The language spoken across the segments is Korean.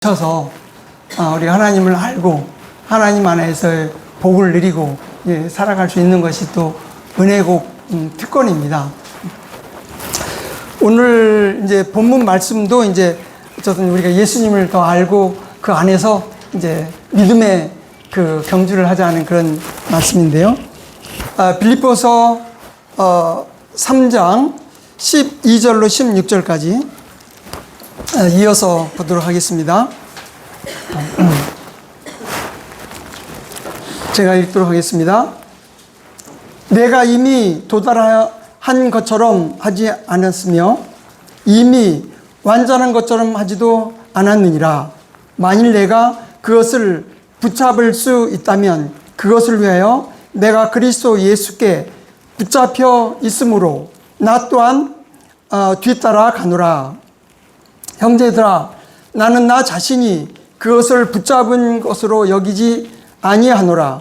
셔서 우리가 하나님을 알고 하나님 안에서의 복을 누리고 살아갈 수 있는 것이 또 은혜고 특권입니다. 오늘 이제 본문 말씀도 이제 어쨌든 우리가 예수님을 더 알고 그 안에서 이제 믿음의 그 경주를 하자는 그런 말씀인데요. 빌립보서 3장 12절로 16절까지 이어서 보도록 하겠습니다. 제가 읽도록 하겠습니다. 내가 이미 도달한 것처럼 하지 않았으며 이미 완전한 것처럼 하지도 않았느니라. 만일 내가 그것을 붙잡을 수 있다면 그것을 위하여 내가 그리스도 예수께 붙잡혀 있으므로 나 또한 뒤따라 가노라. 형제들아, 나는 나 자신이 그것을 붙잡은 것으로 여기지 아니하노라.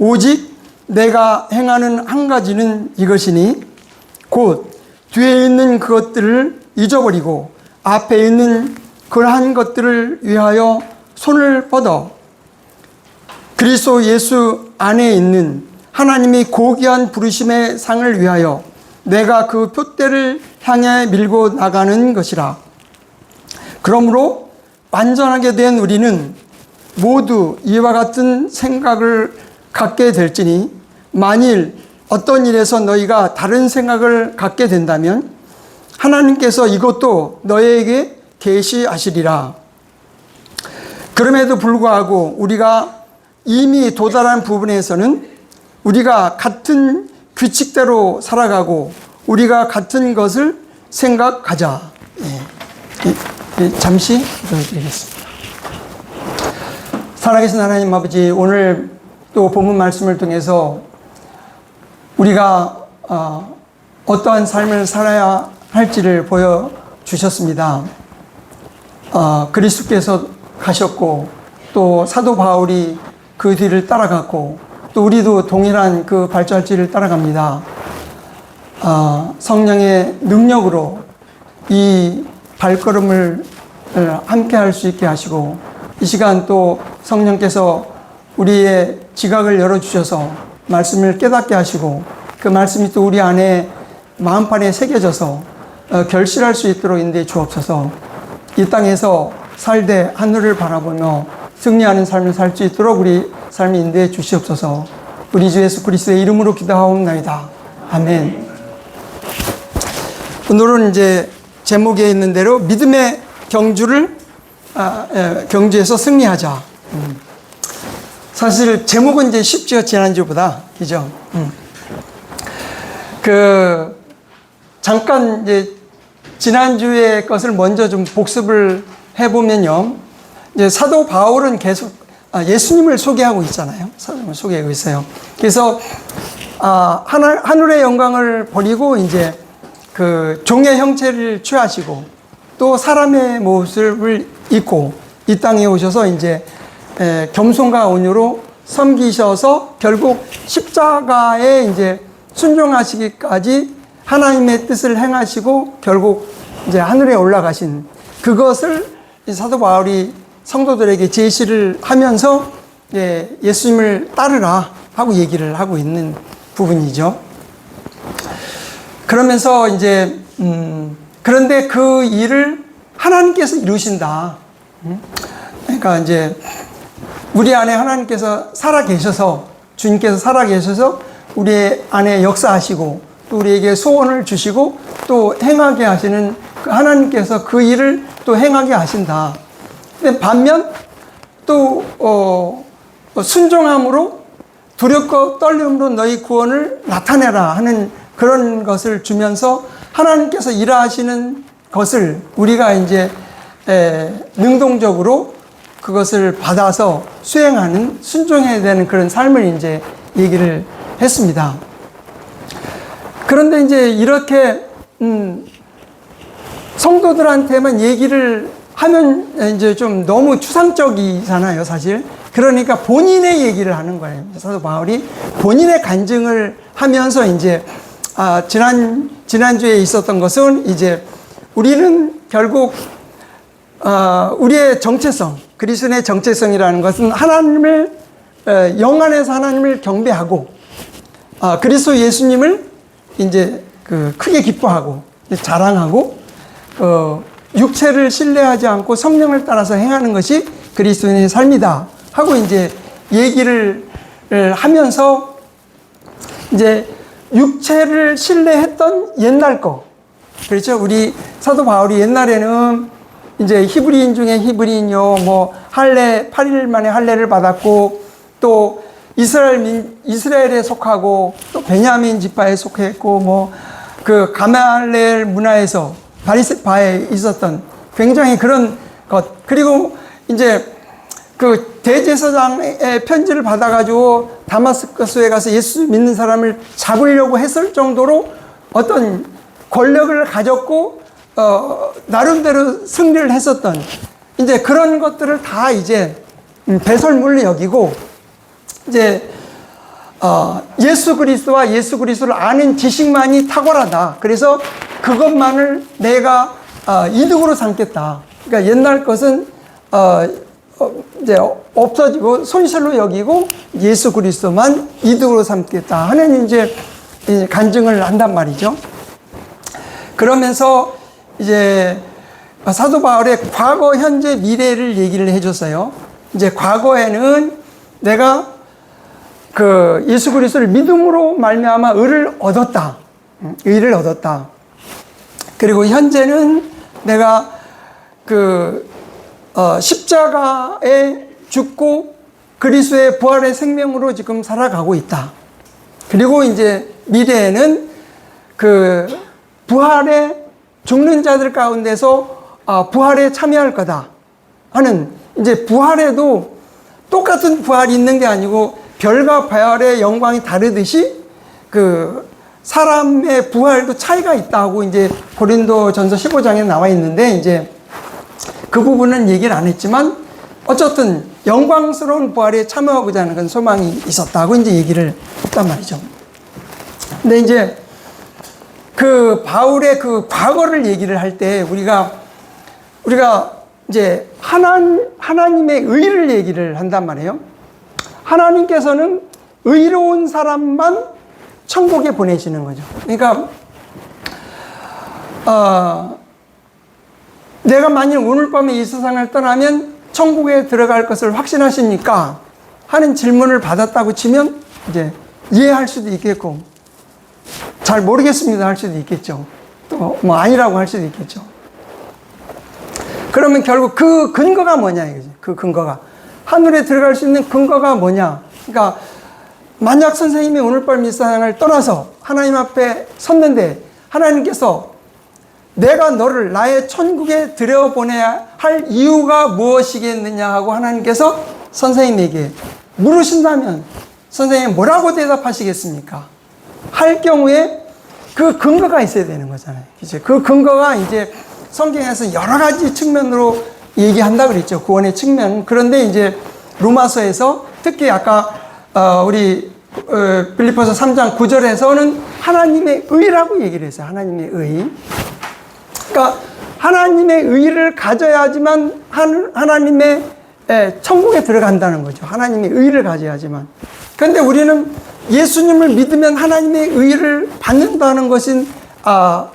오직 내가 행하는 한 가지는 이것이니 곧 뒤에 있는 그것들을 잊어버리고 앞에 있는 그러한 것들을 위하여 손을 뻗어 그리스도 예수 안에 있는 하나님이 고귀한 부르심의 상을 위하여 내가 그 표대를 향해 밀고 나가는 것이라. 그러므로 완전하게 된 우리는 모두 이와 같은 생각을 갖게 될지니 만일 어떤 일에서 너희가 다른 생각을 갖게 된다면 하나님께서 이것도 너희에게 계시하시리라. 그럼에도 불구하고 우리가 이미 도달한 부분에서는 우리가 같은 규칙대로 살아가고 우리가 같은 것을 생각하자. 잠시 기도드리겠습니다. 살아계신 하나님 아버지, 오늘 또 본문 말씀을 통해서 우리가 어떠한 삶을 살아야 할지를 보여주셨습니다. 그리스도께서 가셨고 또 사도 바울이 그 뒤를 따라갔고 또 우리도 동일한 그 발자취를 따라갑니다. 성령의 능력으로 이 발걸음을 함께 할 수 있게 하시고 이 시간 또 성령께서 우리의 지각을 열어주셔서 말씀을 깨닫게 하시고 그 말씀이 또 우리 안에 마음판에 새겨져서 결실할 수 있도록 인도해 주옵소서. 이 땅에서 살되 하늘을 바라보며 승리하는 삶을 살 수 있도록 우리 삶이 인도해 주시옵소서. 우리 주 예수 그리스도의 이름으로 기도하옵나이다. 아멘. 오늘은 이제 제목에 있는 대로 믿음의 경주를 경주에서 승리하자. 사실 제목은 이제 쉽죠, 지난주보다. 그죠? 잠깐 이제 지난주의 것을 먼저 좀 복습을 해보면요. 이제 사도 바울은 계속 예수님을 소개하고 있잖아요. 사도님을 소개하고 있어요. 그래서 하늘의 영광을 버리고 이제 그 종의 형체를 취하시고 또 사람의 모습을 입고 이 땅에 오셔서 이제 겸손과 온유로 섬기셔서 결국 십자가에 이제 순종하시기까지 하나님의 뜻을 행하시고 결국 이제 하늘에 올라가신 그것을 사도 바울이 성도들에게 제시를 하면서 예수님을 따르라 하고 얘기를 하고 있는 부분이죠. 그러면서 이제 그런데 그 일을 하나님께서 이루신다. 그러니까 이제 우리 안에 하나님께서 살아 계셔서 주님께서 살아 계셔서 우리 안에 역사하시고 또 우리에게 소원을 주시고 또 행하게 하시는 그 하나님께서 그 일을 또 행하게 하신다. 근데 반면 또 순종함으로 두렵고 떨림으로 너희 구원을 나타내라 하는 그런 것을 주면서 하나님께서 일하시는 것을 우리가 이제 능동적으로 그것을 받아서 수행하는 순종해야 되는 그런 삶을 이제 얘기를 했습니다. 그런데 이제 이렇게 성도들한테만 얘기를 하면 이제 좀 너무 추상적이잖아요, 사실. 그러니까 본인의 얘기를 하는 거예요. 사도 바울이 본인의 간증을 하면서 이제 지난주에 있었던 것은 이제 우리는 결국 우리의 정체성, 그리스도인의 정체성이라는 것은 하나님을 영 안에서 하나님을 경배하고 그리스도 예수님을 이제 크게 기뻐하고 자랑하고 육체를 신뢰하지 않고 성령을 따라서 행하는 것이 그리스도인의 삶이다 하고 이제 얘기를 하면서 이제 육체를 신뢰했던 옛날 거, 그렇죠? 우리 사도 바울이 옛날에는 이제 히브리인 중에 히브리인요, 뭐 할례 8일 만에 할례를 받았고 또 이스라엘에 속하고 또 베냐민 지파에 속했고 뭐 그 가말레엘 문화에서 바리새파에 있었던 굉장히 그런 것, 그리고 이제 그 대제사장의 편지를 받아가지고 다마스커스에 가서 예수 믿는 사람을 잡으려고 했을 정도로 어떤 권력을 가졌고 나름대로 승리를 했었던 이제 그런 것들을 다 이제 배설물로 여기고 이제 예수 그리스도와 예수 그리스도를 아는 지식만이 탁월하다. 그래서 그것만을 내가 이득으로 삼겠다. 그러니까 옛날 것은 이제 없어지고 손실로 여기고 예수 그리스도만 이득으로 삼겠다 하는 이제 간증을 한단 말이죠. 그러면서 이제 사도 바울의 과거, 현재, 미래를 얘기를 해줬어요. 이제 과거에는 내가 그 예수 그리스도를 믿음으로 말미암아 의를 얻었다. 의를 얻었다. 그리고 현재는 내가 그 십자가에 죽고 그리스도의 부활의 생명으로 지금 살아가고 있다. 그리고 이제 미래에는 그 부활의 죽는 자들 가운데서 부활에 참여할 거다 하는, 이제 부활에도 똑같은 부활이 있는 게 아니고 별과 부활의 영광이 다르듯이 그 사람의 부활도 차이가 있다고 이제 고린도전서 15장에 나와 있는데 이제 그 부분은 얘기를 안 했지만 어쨌든 영광스러운 부활에 참여하고자 하는 건 소망이 있었다고 이제 얘기를 했단 말이죠. 근데 이제 그 바울의 그 과거를 얘기를 할 때 우리가 이제 하나님의 의를 얘기를 한단 말이에요. 하나님께서는 의로운 사람만 천국에 보내시는 거죠. 그러니까 내가 만일 오늘 밤에 이 세상을 떠나면 천국에 들어갈 것을 확신하십니까? 하는 질문을 받았다고 치면 이제 이해할 수도 있겠고 잘 모르겠습니다 할 수도 있겠죠. 또 뭐 아니라고 할 수도 있겠죠. 그러면 결국 그 근거가 뭐냐 이거지. 그 근거가 하늘에 들어갈 수 있는 근거가 뭐냐. 그러니까 만약 선생님이 오늘 밤 이 세상을 떠나서 하나님 앞에 섰는데 하나님께서 내가 너를 나의 천국에 들여보내야 할 이유가 무엇이겠느냐 하고 하나님께서 선생님에게 물으신다면 선생님 뭐라고 대답하시겠습니까? 할 경우에 그 근거가 있어야 되는 거잖아요. 그죠? 그 근거가 이제 성경에서 여러 가지 측면으로 얘기한다 그랬죠. 구원의 측면. 그런데 이제 로마서에서 특히 아까 우리 빌립보서 3장 9절에서는 하나님의 의라고 얘기를 했어요. 하나님의 의. 그러니까 하나님의 의를 가져야지만 하나님의 천국에 들어간다는 거죠. 하나님의 의를 가져야지만. 그런데 우리는 예수님을 믿으면 하나님의 의를 받는다는 것은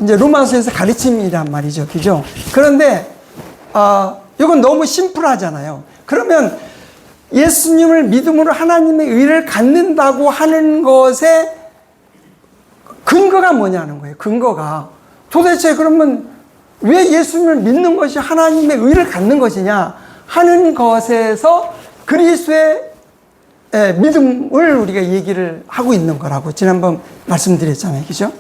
이제 로마서에서 가르침이란 말이죠. 그죠? 그런데 이건 너무 심플하잖아요. 그러면 예수님을 믿음으로 하나님의 의를 갖는다고 하는 것의 근거가 뭐냐는 거예요. 근거가. 도대체 그러면 왜 예수님을 믿는 것이 하나님의 의를 갖는 것이냐 하는 것에서 그리스도의 믿음을 우리가 얘기를 하고 있는 거라고 지난번 말씀드렸잖아요. 그죠?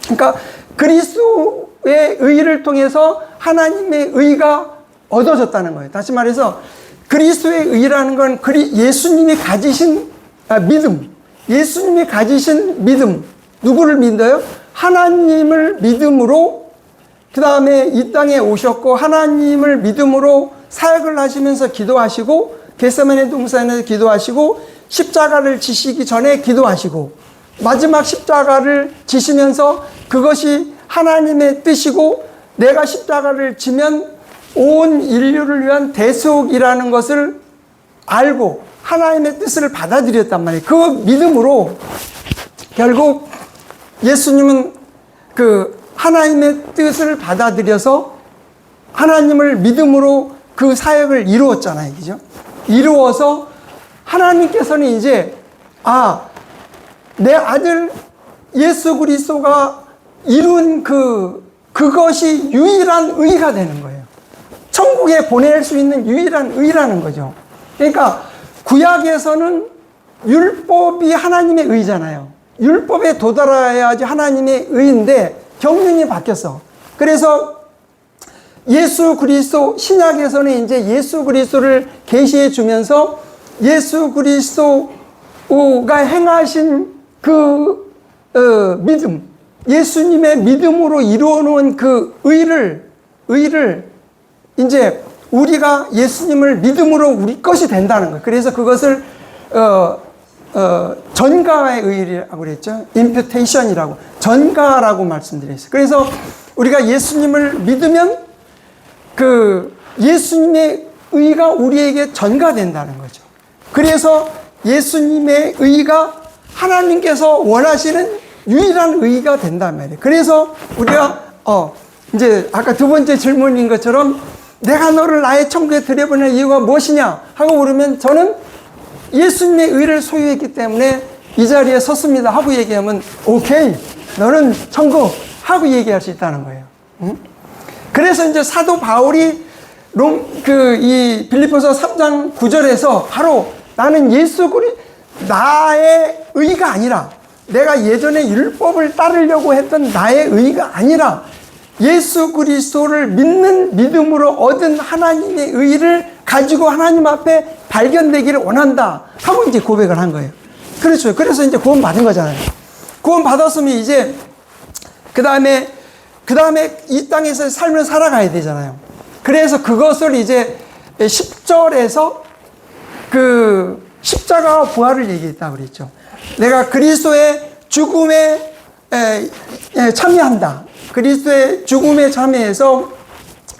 그러니까 그리스도의 의를 통해서 하나님의 의가 얻어졌다는 거예요. 다시 말해서 그리스도의 의라는 건 예수님이 가지신 믿음, 예수님이 가지신 믿음, 누구를 믿어요? 하나님을 믿음으로 그 다음에 이 땅에 오셨고 하나님을 믿음으로 사역을 하시면서 기도하시고 겟세마네 동산에서 기도하시고 십자가를 지시기 전에 기도하시고 마지막 십자가를 지시면서 그것이 하나님의 뜻이고 내가 십자가를 지면 온 인류를 위한 대속이라는 것을 알고 하나님의 뜻을 받아들였단 말이에요. 그 믿음으로 결국 예수님은 그 하나님의 뜻을 받아들여서 하나님을 믿음으로 그 사역을 이루었잖아요. 그죠? 이루어서 하나님께서는 이제 내 아들 예수 그리스도가 이룬 그것이 유일한 의가 되는 거예요. 천국에 보낼 수 있는 유일한 의라는 거죠. 그러니까 구약에서는 율법이 하나님의 의잖아요. 율법에 도달해야지 하나님의 의인데 경륜이 바뀌었어. 그래서 예수 그리스도, 신약에서는 이제 예수 그리스도를 계시해 주면서 예수 그리스도가 행하신 그 믿음, 예수님의 믿음으로 이루어 놓은 그 의를 이제 우리가 예수님을 믿음으로 우리 것이 된다는 거예요. 그래서 그것을 전가의 의라고 그랬죠. imputation이라고, 전가라고 말씀드렸어요. 그래서 우리가 예수님을 믿으면 그 예수님의 의가 우리에게 전가된다는 거죠. 그래서 예수님의 의가 하나님께서 원하시는 유일한 의가 된단 말이에요. 그래서 우리가 이제 아까 두 번째 질문인 것처럼 내가 너를 나의 천국에 들여보낼 이유가 무엇이냐 하고 물으면 저는 예수님의 의를 소유했기 때문에 이 자리에 섰습니다 하고 얘기하면 오케이, 너는 천국 하고 얘기할 수 있다는 거예요. 응? 그래서 이제 사도 바울이 이 빌립보서 3장 9절에서 바로 나는 나의 의가 아니라, 내가 예전에 율법을 따르려고 했던 나의 의가 아니라 예수 그리스도를 믿는 믿음으로 얻은 하나님의 의를 가지고 하나님 앞에 발견되기를 원한다 하고 이제 고백을 한 거예요. 그렇죠. 그래서 이제 구원 받은 거잖아요. 구원 받았으면 이제 그 다음에 이 땅에서 삶을 살아가야 되잖아요. 그래서 그것을 이제 10절에서 그 십자가와 부활을 얘기했다고 그랬죠. 내가 그리스도의 죽음에 참여한다. 그리스도의 죽음에 참여해서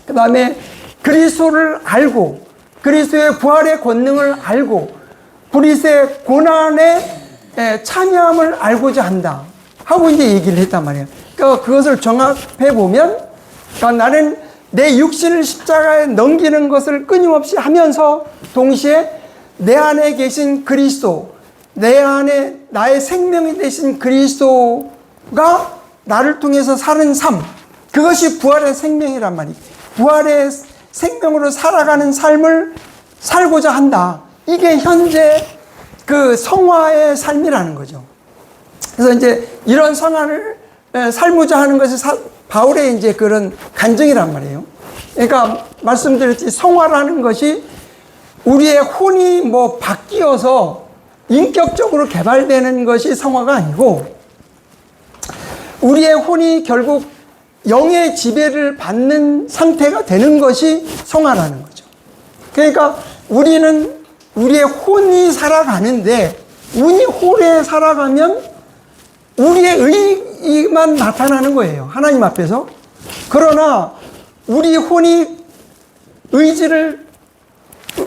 그 다음에 그리스도를 알고 그리스도의 부활의 권능을 알고 그리스도의 고난에 참여함을 알고자 한다 하고 이제 얘기를 했단 말이에요. 그러니까 그것을 종합해 보면, 그러니까 나는 내 육신을 십자가에 넘기는 것을 끊임없이 하면서 동시에 내 안에 계신 그리스도, 내 안에 나의 생명이 되신 그리스도가 나를 통해서 사는 삶, 그것이 부활의 생명이란 말이에요. 부활의 생명으로 살아가는 삶을 살고자 한다. 이게 현재 그 성화의 삶이라는 거죠. 그래서 이제 이런 성화를 살고자 하는 것이 바울의 이제 그런 간증이란 말이에요. 그러니까 말씀드렸듯이 성화라는 것이 우리의 혼이 뭐 바뀌어서 인격적으로 개발되는 것이 성화가 아니고, 우리의 혼이 결국 영의 지배를 받는 상태가 되는 것이 성화라는 거죠. 그러니까 우리는 우리의 혼이 살아가는데, 운이 홀에 살아가면 우리의 의만 나타나는 거예요, 하나님 앞에서. 그러나 우리 혼이 의지를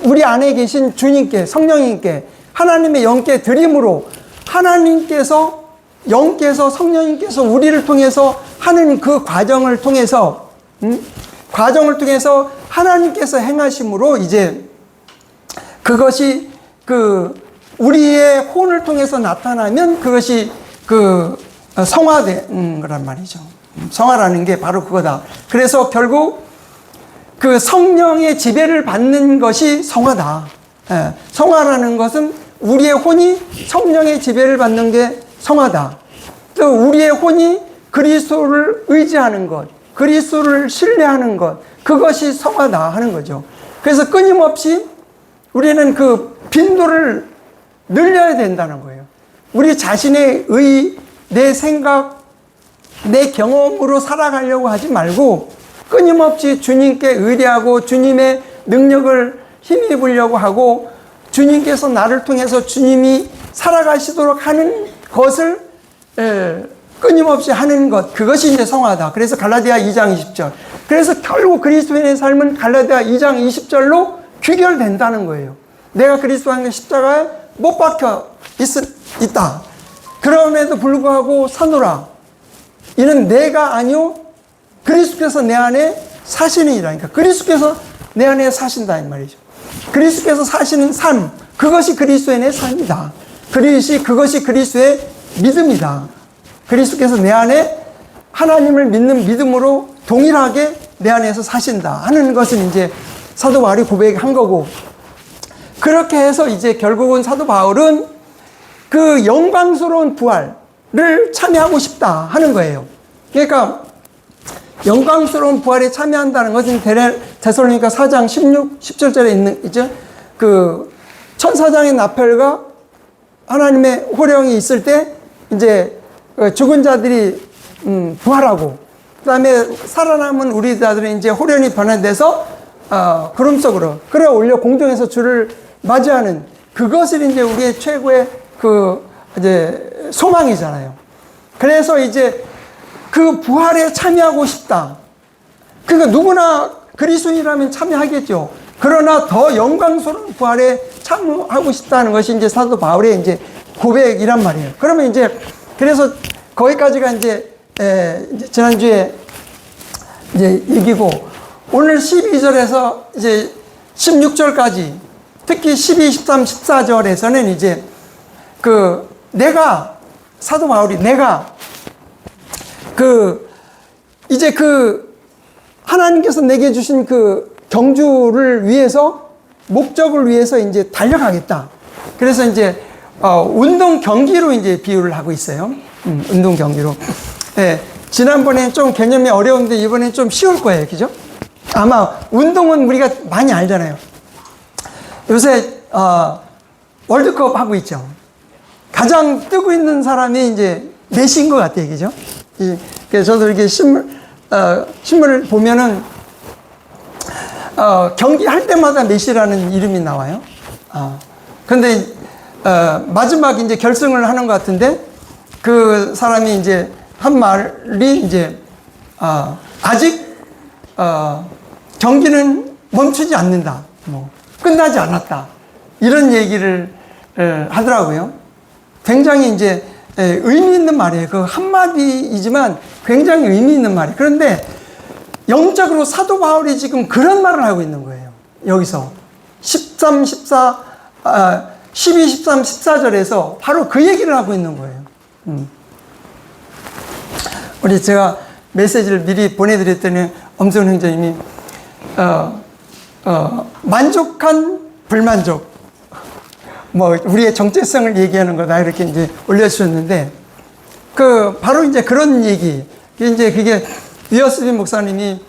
우리 안에 계신 주님께, 성령님께, 하나님의 영께 드림으로 하나님께서, 영께서, 성령님께서 우리를 통해서 하는 그 과정을 통해서 하나님께서 행하심으로 이제 그것이 그 우리의 혼을 통해서 나타나면 그것이 그 성화된 거란 말이죠. 성화라는 게 바로 그거다. 그래서 결국 그 성령의 지배를 받는 것이 성화다. 성화라는 것은 우리의 혼이 성령의 지배를 받는 게 성화다. 또 우리의 혼이 그리스도를 의지하는 것, 그리스도를 신뢰하는 것, 그것이 성화다 하는 거죠. 그래서 끊임없이 우리는 그 빈도를 늘려야 된다는 거예요. 우리 자신의 내 생각, 내 경험으로 살아가려고 하지 말고 끊임없이 주님께 의뢰하고 주님의 능력을 힘입으려고 하고, 주님께서 나를 통해서 주님이 살아가시도록 하는 것을 끊임없이 하는 것, 그것이 이제 성화다. 그래서 갈라디아 2장 20절. 그래서 결국 그리스도인의 삶은 갈라디아 2장 20절로 귀결된다는 거예요. 내가 그리스도의 십자가에 못 박혀 있다. 그럼에도 불구하고 사노라. 이는 내가 아니요 그리스도께서 내 안에 사시느니라니까. 그리스도께서 내 안에 사신다 이 말이죠. 그리스도께서 사시는 삶, 그것이 그리스도인의 삶이다. 그것이 그리스도의 믿음이다. 그리스도께서 내 안에 하나님을 믿는 믿음으로 동일하게 내 안에서 사신다 하는 것은 이제 사도 바울이 고백한 거고, 그렇게 해서 이제 결국은 사도 바울은 그 영광스러운 부활을 참여하고 싶다 하는 거예요. 그러니까 영광스러운 부활에 참여한다는 것은 데살로니가 4장 16, 17절에 있는 이제 그 천사장의 나팔과 하나님의 호령이 있을 때 이제 죽은 자들이 부활하고, 그다음에 살아남은 우리 자들은 이제 호련이 변화돼서 구름 속으로 끌어 올려 공중에서 주를 맞이하는, 그것을 이제 우리의 최고의 그 이제 소망이잖아요. 그래서 이제 그 부활에 참여하고 싶다. 그러니까 누구나 그리스도인이라면 참여하겠죠. 그러나 더 영광스러운 부활에 참여하고 싶다는 것이 이제 사도 바울의 이제 고백이란 말이에요. 그러면 이제 그래서 거기까지가 이제 지난주에 이제 얘기고, 오늘 12절에서 이제 16절까지 특히 12, 13, 14절에서는 이제 내가 사도 바울이 이제 하나님께서 내게 주신 그 경주를 위해서, 목적을 위해서 이제 달려가겠다. 그래서 이제 운동 경기로 이제 비유를 하고 있어요. 운동 경기로. 예, 지난번에 좀 개념이 어려운데 이번엔 좀 쉬울 거예요. 그죠? 아마 운동은 우리가 많이 알잖아요. 요새 월드컵 하고 있죠. 가장 뜨고 있는 사람이 이제 메시인 것 같아요. 그죠? 그래서 저도 이렇게 신문을 보면은 경기할 때마다 메시라는 이름이 나와요. 근데 마지막 이제 결승을 하는 것 같은데, 그 사람이 이제 한 말이 이제 아직 경기는 멈추지 않는다, 뭐 끝나지 않았다, 이런 얘기를 하더라고요. 굉장히 이제 의미 있는 말이에요. 그 한마디이지만 굉장히 의미 있는 말이에요. 그런데 영적으로 사도 바울이 지금 그런 말을 하고 있는 거예요. 여기서 12, 13, 14절에서 바로 그 얘기를 하고 있는 거예요. 우리 제가 메시지를 미리 보내드렸더니 엄선 형제님이 만족한 불만족, 뭐 우리의 정체성을 얘기하는 거다 이렇게 이제 올려주셨는데, 바로 이제 그런 얘기, 이제 그게 위어스비 목사님이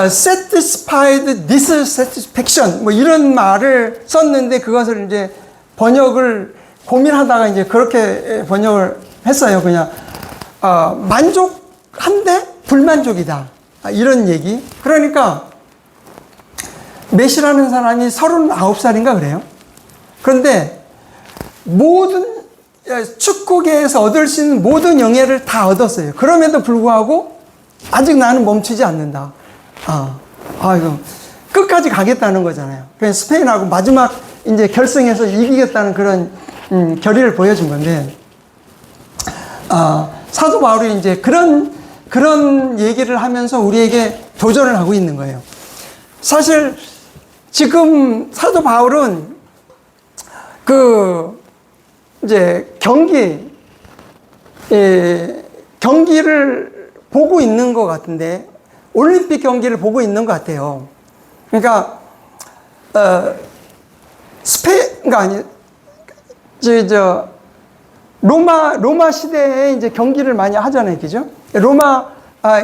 satisfied dissatisfaction 뭐 이런 말을 썼는데, 그것을 이제 번역을 고민하다가 이제 그렇게 번역을 했어요. 그냥 만족한데 불만족이다, 이런 얘기. 그러니까 메시라는 사람이 39살인가 그래요. 그런데 모든 축구계에서 얻을 수 있는 모든 영예를 다 얻었어요. 그럼에도 불구하고 아직 나는 멈추지 않는다. 이거 끝까지 가겠다는 거잖아요. 그래서 스페인하고 마지막 이제 결승에서 이기겠다는 그런 결의를 보여준 건데, 사도 바울이 이제 그런 얘기를 하면서 우리에게 도전을 하고 있는 거예요. 사실 지금 사도 바울은 이제 경기를 보고 있는 것 같은데, 올림픽 경기를 보고 있는 것 같아요. 그러니까 스페인가 아니 로마 시대에 이제 경기를 많이 하잖아요, 그죠? 로마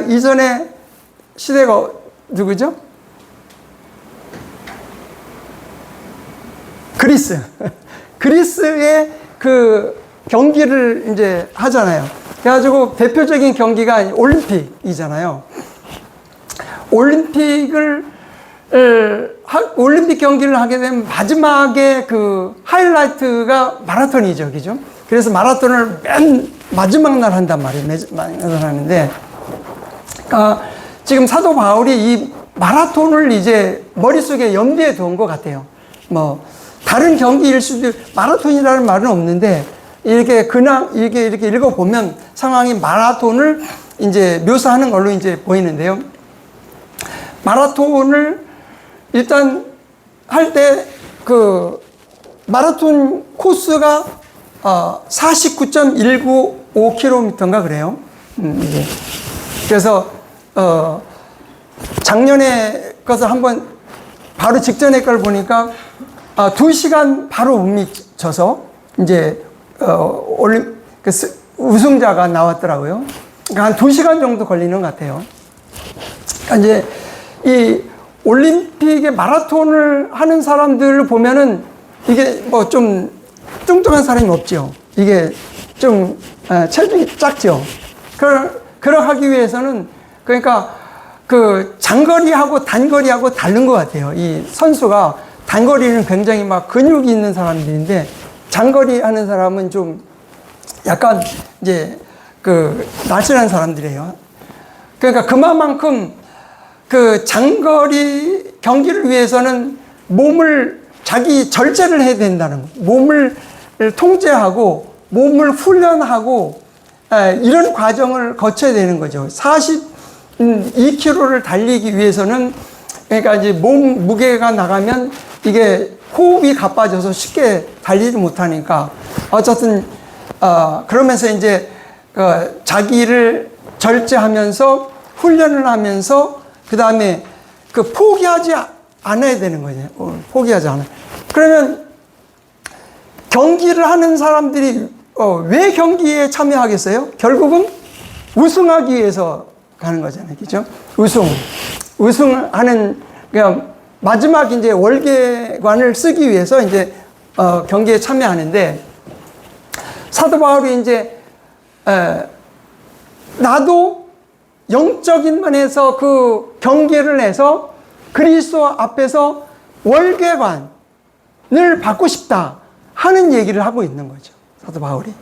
이전에 시대가 누구죠? 그리스의 그 경기를 이제 하잖아요. 그래가지고 대표적인 경기가 올림픽이잖아요. 올림픽 경기를 하게 되면 마지막에 그 하이라이트가 마라톤이죠, 그죠? 그래서 마라톤을 맨 마지막 날 한단 말이에요. 마지막 날 하는데, 지금 사도 바울이 이 마라톤을 이제 머릿속에 염두에 둔 것 같아요. 뭐, 다른 경기일 수도, 마라톤이라는 말은 없는데, 이렇게 그냥, 이렇게 읽어보면 상황이 마라톤을 이제 묘사하는 걸로 이제 보이는데요. 마라톤을 일단 할 때 그 마라톤 코스가 49.195km인가 그래요. 이제. 그래서 작년에 것을 한번 바로 직전에 걸 보니까 2시간 바로 못 미쳐서 이제 우승자가 나왔더라고요. 그러니까 한 2시간 정도 걸리는 것 같아요. 그러니까 이제 이 올림픽에 마라톤을 하는 사람들을 보면은 이게 뭐 좀 뚱뚱한 사람이 없죠. 이게 좀 체중이 작죠. 그걸 하기 위해서는 그러니까 그 장거리하고 단거리하고 다른 것 같아요. 이 선수가 단거리는 굉장히 막 근육이 있는 사람들인데 장거리 하는 사람은 좀 약간 이제 그 날씬한 사람들이에요. 그러니까 그만큼 그 장거리 경기를 위해서는 몸을 자기 절제를 해야 된다는 거. 몸을 통제하고 몸을 훈련하고 이런 과정을 거쳐야 되는 거죠. 42km를 달리기 위해서는 그러니까 이제 몸 무게가 나가면 이게 호흡이 가빠져서 쉽게 달리지 못하니까 어쨌든 그러면서 이제 자기를 절제하면서 훈련을 하면서 그 다음에 그 포기하지 않아야 되는 거죠. 포기하지 않아요. 그러면 경기를 하는 사람들이 왜 경기에 참여하겠어요? 결국은 우승하기 위해서 가는 거잖아요. 그죠? 우승하는, 그냥 마지막 이제 월계관을 쓰기 위해서 이제 경기에 참여하는데 사도 바울이 이제 나도 영적인 면에서 그 경계를 해서 그리스도 앞에서 월계관을 받고 싶다 하는 얘기를 하고 있는 거죠. 사도 바울이.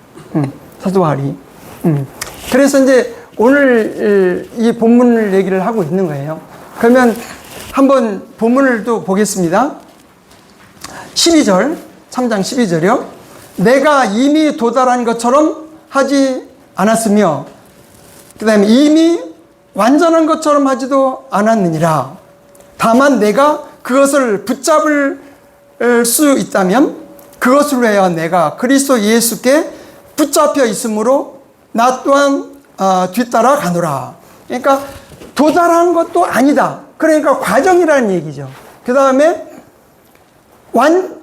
그래서 이제 오늘 이 본문을 얘기를 하고 있는 거예요. 그러면 한번 본문을 또 보겠습니다. 12절, 3장 12절이요. 내가 이미 도달한 것처럼 하지 않았으며, 그 다음에 이미 완전한 것처럼 하지도 않았느니라. 다만 내가 그것을 붙잡을 수 있다면 그것을 위하여 내가 그리스도 예수께 붙잡혀 있으므로 나 또한 뒤따라 가노라. 그러니까 도달한 것도 아니다. 그러니까 과정이라는 얘기죠. 그 다음에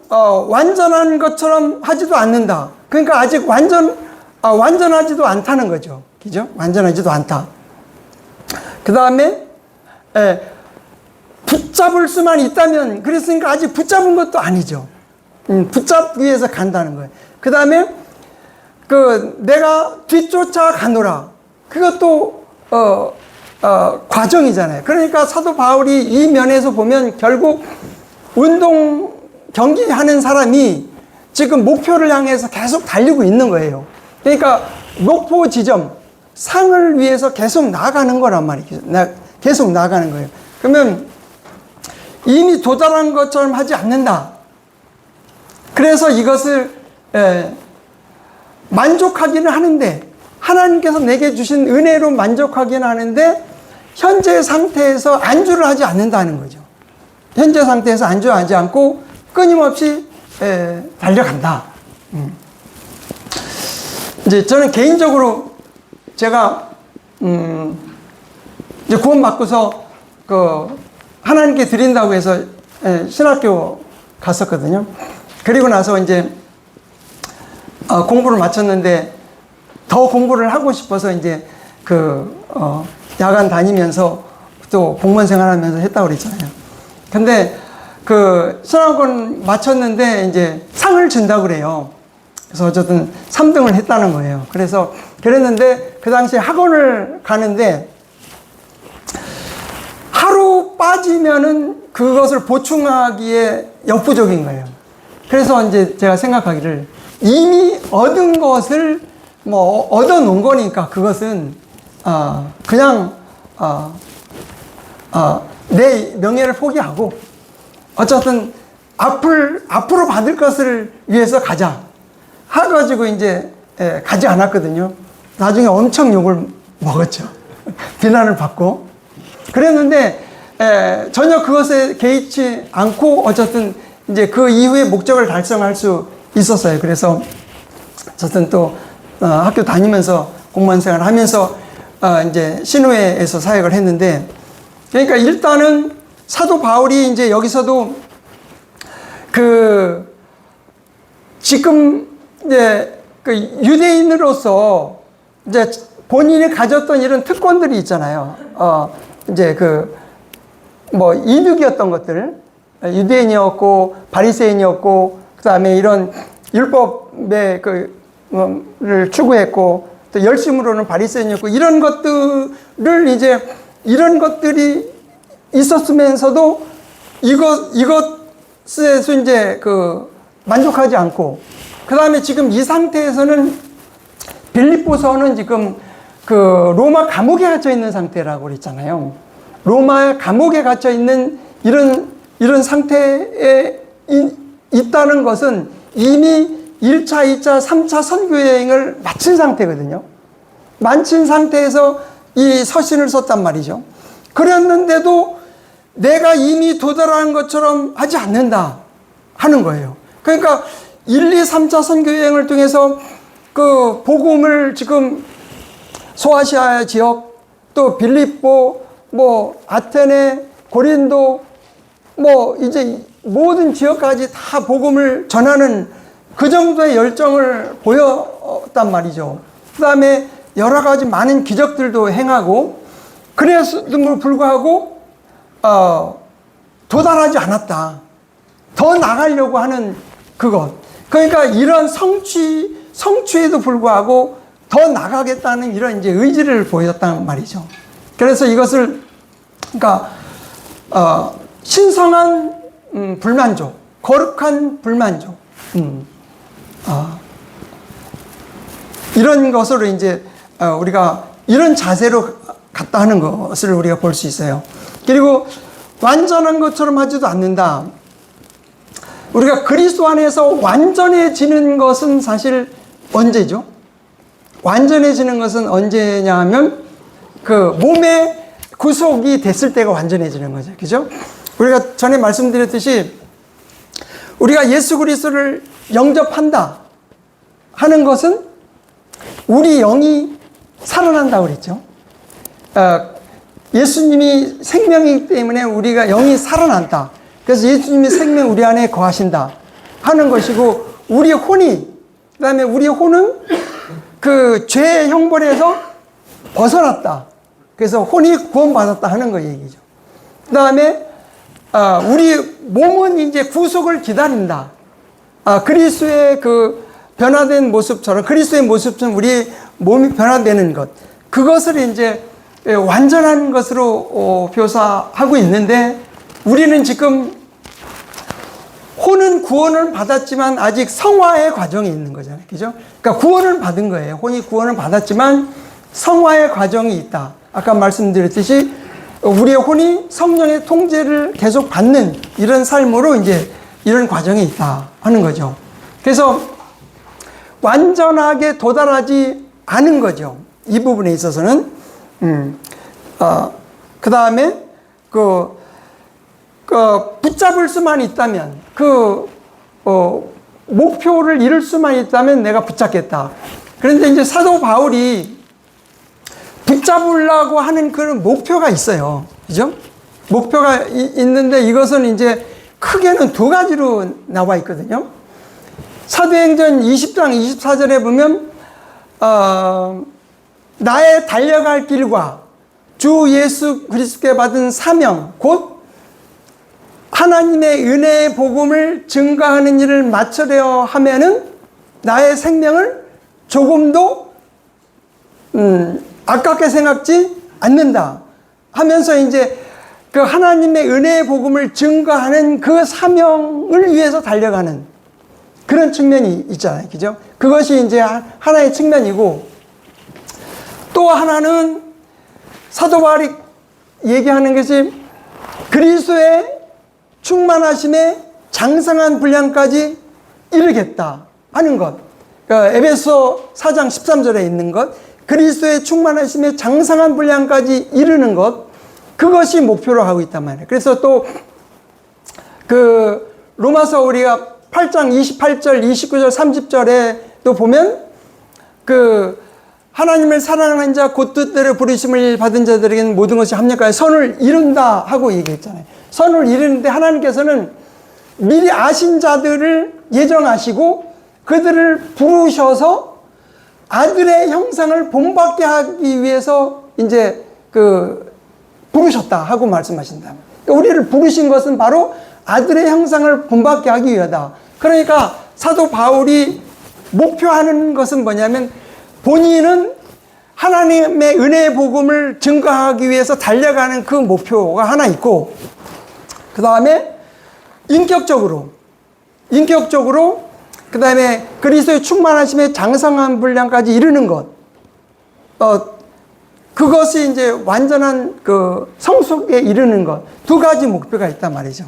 완전한 것처럼 하지도 않는다. 그러니까 아직 완전하지도 않다는 거죠. 그죠? 완전하지도 않다. 그 다음에 붙잡을 수만 있다면, 그랬으니까 아직 붙잡은 것도 아니죠. 붙잡기 위해서 간다는 거예요. 그 다음에 내가 뒤쫓아 가노라. 그것도 과정이잖아요. 그러니까 사도 바울이 이 면에서 보면 결국 운동 경기하는 사람이 지금 목표를 향해서 계속 달리고 있는 거예요. 그러니까 목표 지점, 상을 위해서 계속 나가는 거란 말이죠. 계속 나가는 거예요. 그러면 이미 도달한 것처럼 하지 않는다. 그래서 이것을 만족하기는 하는데, 하나님께서 내게 주신 은혜로 만족하기는 하는데 현재 상태에서 안주를 하지 않는다는 거죠. 현재 상태에서 안주하지 않고 끊임없이 달려간다. 이제 저는 개인적으로 제가 이제 구원받고서 하나님께 드린다고 해서 신학교 갔었거든요. 그리고 나서 이제 공부를 마쳤는데 더 공부를 하고 싶어서 이제 야간 다니면서 또 공무원 생활하면서 했다고 그랬잖아요. 근데 신학원 마쳤는데 이제 상을 준다고 그래요. 그래서 어쨌든 3등을 했다는 거예요. 그랬는데 그 당시에 학원을 가는데 하루 빠지면은 그것을 보충하기에 역부족인 거예요. 그래서 이제 제가 생각하기를 이미 얻은 것을 뭐 얻어 놓은 거니까 그것은 그냥 내 명예를 포기하고 어쨌든 앞으로 받을 것을 위해서 가자 해가지고 이제 가지 않았거든요. 나중에 엄청 욕을 먹었죠. 비난을 받고 그랬는데 전혀 그것에 개의치 않고 어쨌든 이제 그 이후에 목적을 달성할 수 있었어요. 그래서 어쨌든 또 학교 다니면서 공무원 생활 하면서 이제 신우회에서 사역을 했는데 그러니까 일단은 사도 바울이 이제 여기서도 지금 이제 유대인으로서 이제 본인이 가졌던 이런 특권들이 있잖아요. 이제 뭐 이득이었던 것들, 유대인이었고 바리새인이었고 그다음에 이런 율법의 를 추구했고 또 열심으로는 바리새인이었고 이런 것들을 이제 이런 것들이 있었으면서도 이것에서 이제 만족하지 않고 그다음에 지금 이 상태에서는 빌립보서는 지금 로마 감옥에 갇혀 있는 상태라고 그랬잖아요. 로마 감옥에 갇혀 있는 이런 상태에 있다는 것은 이미 1차, 2차, 3차 선교 여행을 마친 상태거든요. 마친 상태에서 이 서신을 썼단 말이죠. 그랬는데도 내가 이미 도달한 것처럼 하지 않는다 하는 거예요. 그러니까 1, 2, 3차 선교 여행을 통해서 그 복음을 지금 소아시아 지역 또 빌립보 뭐 아테네 고린도 뭐 이제 모든 지역까지 다 복음을 전하는 그 정도의 열정을 보였단 말이죠. 그 다음에 여러 가지 많은 기적들도 행하고 그랬음에도 불구하고 도달하지 않았다. 더 나가려고 하는 그것. 그러니까 이런 성취에도 불구하고 더 나가겠다는 이런 이제 의지를 보였단 말이죠. 그래서 이것을 그러니까 신성한 불만족, 거룩한 불만족, 이런 것으로 이제 우리가 이런 자세로 갔다 하는 것을 우리가 볼 수 있어요. 그리고 완전한 것처럼 하지도 않는다. 우리가 그리스도 안에서 완전해지는 것은 사실 언제죠? 완전해지는 것은 언제냐 하면 몸의 구속이 됐을 때가 완전해지는 거죠. 그죠? 우리가 전에 말씀드렸듯이 우리가 예수 그리스도를 영접한다 하는 것은 우리 영이 살아난다고 그랬죠. 예수님이 생명이기 때문에 우리가 영이 살아난다. 그래서 예수님의 생명 우리 안에 거하신다 하는 것이고 우리 혼이 그다음에 우리 혼은 그 죄의 형벌에서 벗어났다. 그래서 혼이 구원받았다 하는 거 얘기죠. 그다음에 우리 몸은 이제 구속을 기다린다. 그리스도의 그 변화된 모습처럼 그리스도의 모습처럼 우리 몸이 변화되는 것. 그것을 이제 완전한 것으로 묘사하고 있는데 우리는 지금 혼은 구원을 받았지만 아직 성화의 과정에 있는 거잖아요. 그죠? 그러니까 구원을 받은 거예요. 혼이 구원을 받았지만 성화의 과정이 있다. 아까 말씀드렸듯이 우리의 혼이 성령의 통제를 계속 받는 이런 삶으로 이제 이런 과정이 있다 하는 거죠. 그래서 완전하게 도달하지 않은 거죠. 이 부분에 있어서는. 그 다음에 붙잡을 수만 있다면 목표를 이룰 수만 있다면 내가 붙잡겠다. 그런데 이제 사도 바울이 붙잡으려고 하는 그런 목표가 있어요. 그죠? 목표가 있는데 이것은 이제 크게는 두 가지로 나와 있거든요. 사도행전 20장 24절에 보면 나의 달려갈 길과 주 예수 그리스도께 받은 사명 곧 하나님의 은혜의 복음을 증거하는 일을 마치려 하면은 나의 생명을 조금도 아깝게 생각지 않는다 하면서 이제 그 하나님의 은혜의 복음을 증거하는 그 사명을 위해서 달려가는 그런 측면이 있잖아요. 그죠? 그것이 이제 하나의 측면이고, 또 하나는 사도 바울이 얘기하는 것이 그리스도의 충만하심에 장성한 분량까지 이르겠다 하는 것. 그러니까 에베소 4장 13절에 있는 것, 그리스도의 충만하심에 장성한 분량까지 이르는 것, 그것이 목표로 하고 있단 말이에요. 그래서 또 그 로마서 우리가 8장 28절, 29절, 30절에 또 보면 그 하나님을 사랑하는 자 곧 뜻대로 부르심을 받은 자들에게는 모든 것이 합력하여 선을 이룬다 하고 얘기했잖아요. 선을 이루는데 하나님께서는 미리 아신 자들을 예정하시고 그들을 부르셔서 아들의 형상을 본받게 하기 위해서 이제 그 부르셨다 하고 말씀하신다. 그러니까 우리를 부르신 것은 바로 아들의 형상을 본받게 하기 위하다. 그러니까 사도 바울이 목표하는 것은 뭐냐면 본인은 하나님의 은혜의 복음을 증거하기 위해서 달려가는 그 목표가 하나 있고, 그 다음에 인격적으로 그 다음에 그리스도의 충만하심에 장성한 분량까지 이르는 것, 그것이 이제 완전한 그 성숙에 이르는 것, 두 가지 목표가 있단 말이죠.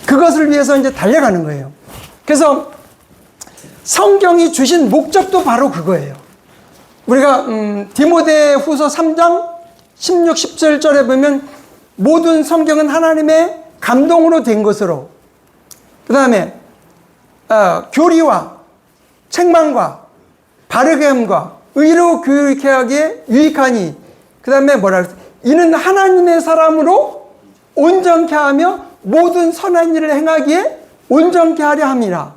그것을 위해서 이제 달려가는 거예요. 그래서 성경이 주신 목적도 바로 그거예요. 우리가 디모데 후서 3장 16, 17절에 보면 모든 성경은 하나님의 감동으로 된 것으로, 그 다음에 교리와 책망과 바르게 함과 의로 교육케 하기에 유익하니, 그 다음에 뭐라 그랬어요? 이는 하나님의 사람으로 온전케 하며 모든 선한 일을 행하기에 온전케 하려 함이라.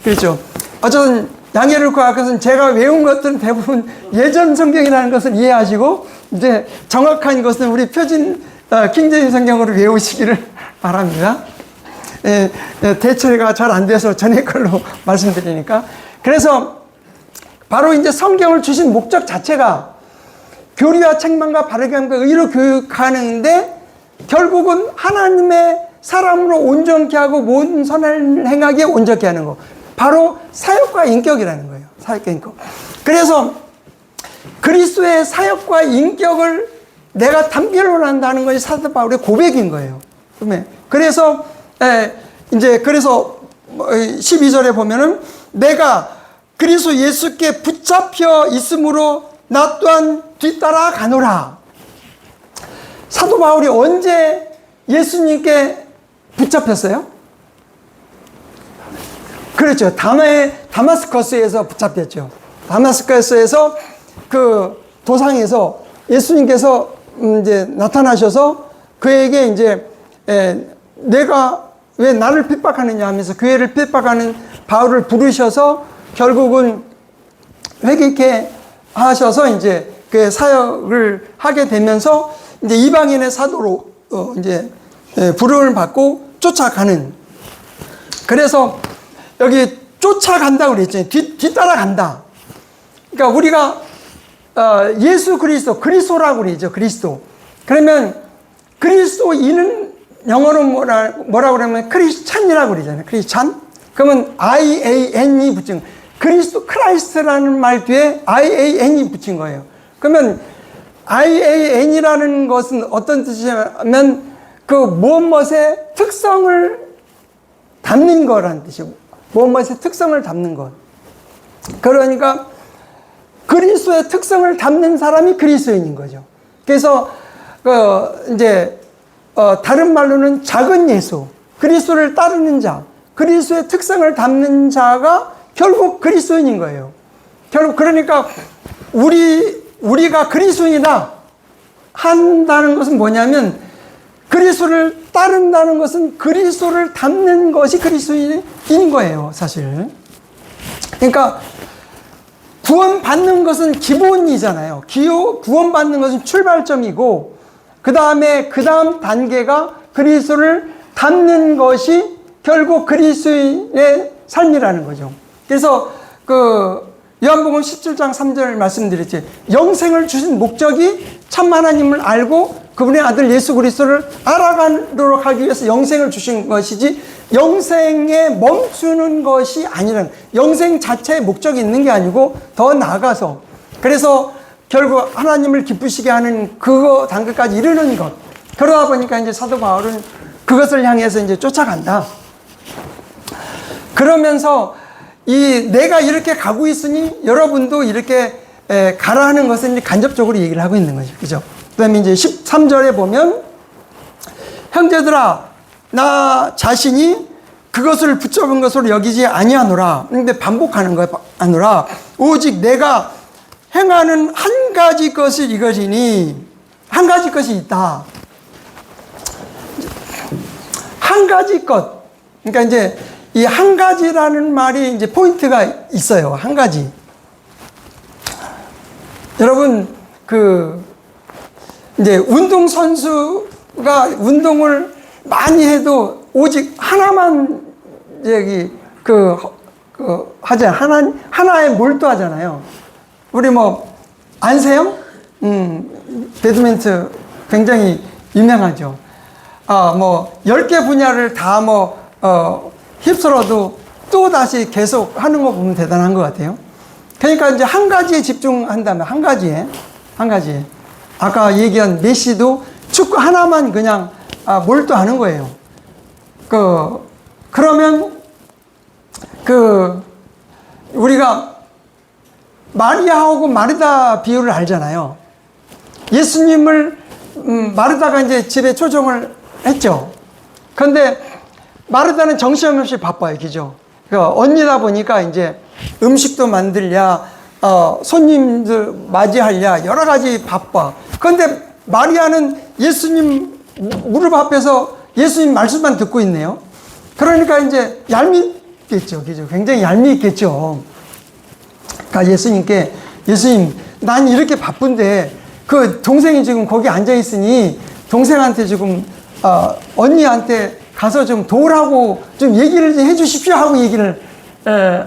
그렇죠. 어쨌든 양해를 구하는 것은 제가 외운 것들은 대부분 예전 성경이라는 것을 이해하시고 이제 정확한 것은 우리 표준 킹제임 성경으로 외우시기를 바랍니다. 대처가 잘 안 돼서 전에 걸로 말씀드리니까. 그래서 바로 이제 성경을 주신 목적 자체가 교리와 책망과 바르게 함과 의로 교육하는데, 결국은 하나님의 사람으로 온전케 하고 모든 선을 행하기에 온전케 하는 거, 바로 사역과 인격이라는 거예요. 사역과 인격. 그래서 그리스도의 사역과 인격을 내가 담기로 한다는 것이 사도 바울의 고백인 거예요. 그래서 그래서 12절에 보면은 내가 그리스도 예수께 붙잡혀 있으므로 나 또한 뒤따라 가노라. 사도 바울이 언제 예수님께 붙잡혔어요? 그렇죠. 다마스커스에서 붙잡혔죠. 다마스커스에서 그 도상에서 예수님께서 이제 나타나셔서 그에게 이제 내가 왜 나를 핍박하느냐 하면서 교회를 핍박하는 바울을 부르셔서 결국은 회개케 하셔서 이제 그 사역을 하게 되면서 이제 이방인의 사도로 이제 부름을 받고 쫓아가는. 그래서 여기 쫓아간다고 그랬죠. 뒤따라간다. 그러니까 우리가 예수 그리스도라고 그러죠. 그리스도. 그러면 그리스도인은 영어로 뭐라고 그러면 크리스찬이라고 그러잖아요. 크리스찬. 그러면 IAN이 붙인 거예요. 크라이스트라는 말 뒤에 IAN이 붙인 거예요. 그러면 IAN이라는 것은 어떤 뜻이냐면 그 무엇의 특성을 담는 거라는 뜻이고, 무엇의 특성을 담는 것. 그러니까 그리스도의 특성을 담는 사람이 그리스도인인 거죠. 그래서 다른 말로는 작은 예수, 그리스도를 따르는 자, 그리스도의 특성을 담는 자가 결국 그리스도인인 거예요. 결국 그러니까 우리가 그리스도인이다 한다는 것은 뭐냐면, 그리스도를 따른다는 것은 그리스도를 담는 것이 그리스도인인 거예요, 사실. 그러니까 구원받는 것은 기본이잖아요. 구원받는 것은 출발점이고, 그 다음 단계가 그리스도를 담는 것이 결국 그리스도인의 삶이라는 거죠. 그래서 요한복음 17장 3절 말씀드렸지. 영생을 주신 목적이 참 하나님을 알고 그분의 아들 예수 그리스도를 알아가도록 하기 위해서 영생을 주신 것이지 영생에 멈추는 것이 아니라는, 영생 자체의 목적이 있는 게 아니고 더 나아가서, 그래서 결국 하나님을 기쁘시게 하는 그거 단계까지 이르는 것. 그러다 보니까 이제 사도 바울은 그것을 향해서 이제 쫓아간다. 그러면서 내가 이렇게 가고 있으니 여러분도 이렇게 가라 하는 것을 이제 간접적으로 얘기를 하고 있는 거죠. 그죠? 그 다음에 이제 13절에 보면, 형제들아, 나 자신이 그것을 붙잡은 것으로 여기지 아니하노라. 근데 반복하는 거야, 아노라. 오직 내가 행하는 한 가지 것을 이것이니, 한 가지 것이 있다. 한 가지 것. 그러니까 이제 이 한 가지라는 말이 이제 포인트가 있어요. 한 가지. 여러분, 이제 운동선수가 운동을 많이 해도 오직 하나만 하나에 몰두하잖아요. 우리 안세영? 배드민턴 굉장히 유명하죠. 10개 분야를 다 휩쓸어도 또 다시 계속 하는 거 보면 대단한 것 같아요. 그러니까 이제 한 가지에 집중한다면, 한 가지에. 아까 얘기한 메시도 축구 하나만 그냥 몰두하는 거예요. 그러면 우리가 마리아하고 마르다 비유를 알잖아요. 예수님을 마르다가 이제 집에 초청을 했죠. 그런데 마르다는 정신없이 바빠요. 그죠? 언니다 보니까 이제 음식도 만들랴, 손님들 맞이하랴, 여러 가지 바빠. 그런데 마리아는 예수님 무릎 앞에서 예수님 말씀만 듣고 있네요. 그러니까 이제 얄밉겠죠. 그죠? 굉장히 얄밉겠죠. 그러니까 예수님께, 예수님, 난 이렇게 바쁜데 그 동생이 지금 거기 앉아 있으니 동생한테 지금 언니한테 가서 좀 도우라고 좀 얘기를 해 주십시오 하고 얘기를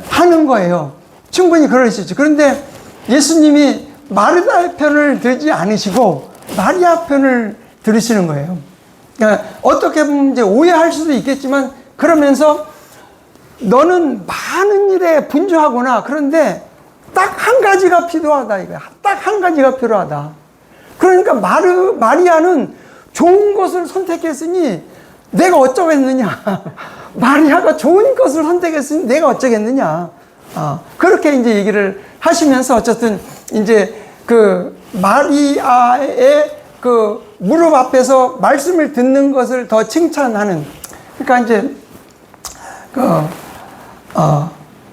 하는 거예요. 충분히 그럴 수 있죠. 그런데 예수님이 마르다의 편을 들지 않으시고 마리아 편을 들으시는 거예요. 그러니까 어떻게 보면 이제 오해할 수도 있겠지만, 그러면서 너는 많은 일에 분주하구나. 그런데 딱 한 가지가 필요하다 이거야. 딱 한 가지가 필요하다. 그러니까 마리아는 좋은 것을 선택했으니 내가 어쩌겠느냐. 마리아가 좋은 것을 선택했으니 내가 어쩌겠느냐. 그렇게 이제 얘기를 하시면서 어쨌든 이제 마리아의 무릎 앞에서 말씀을 듣는 것을 더 칭찬하는. 그러니까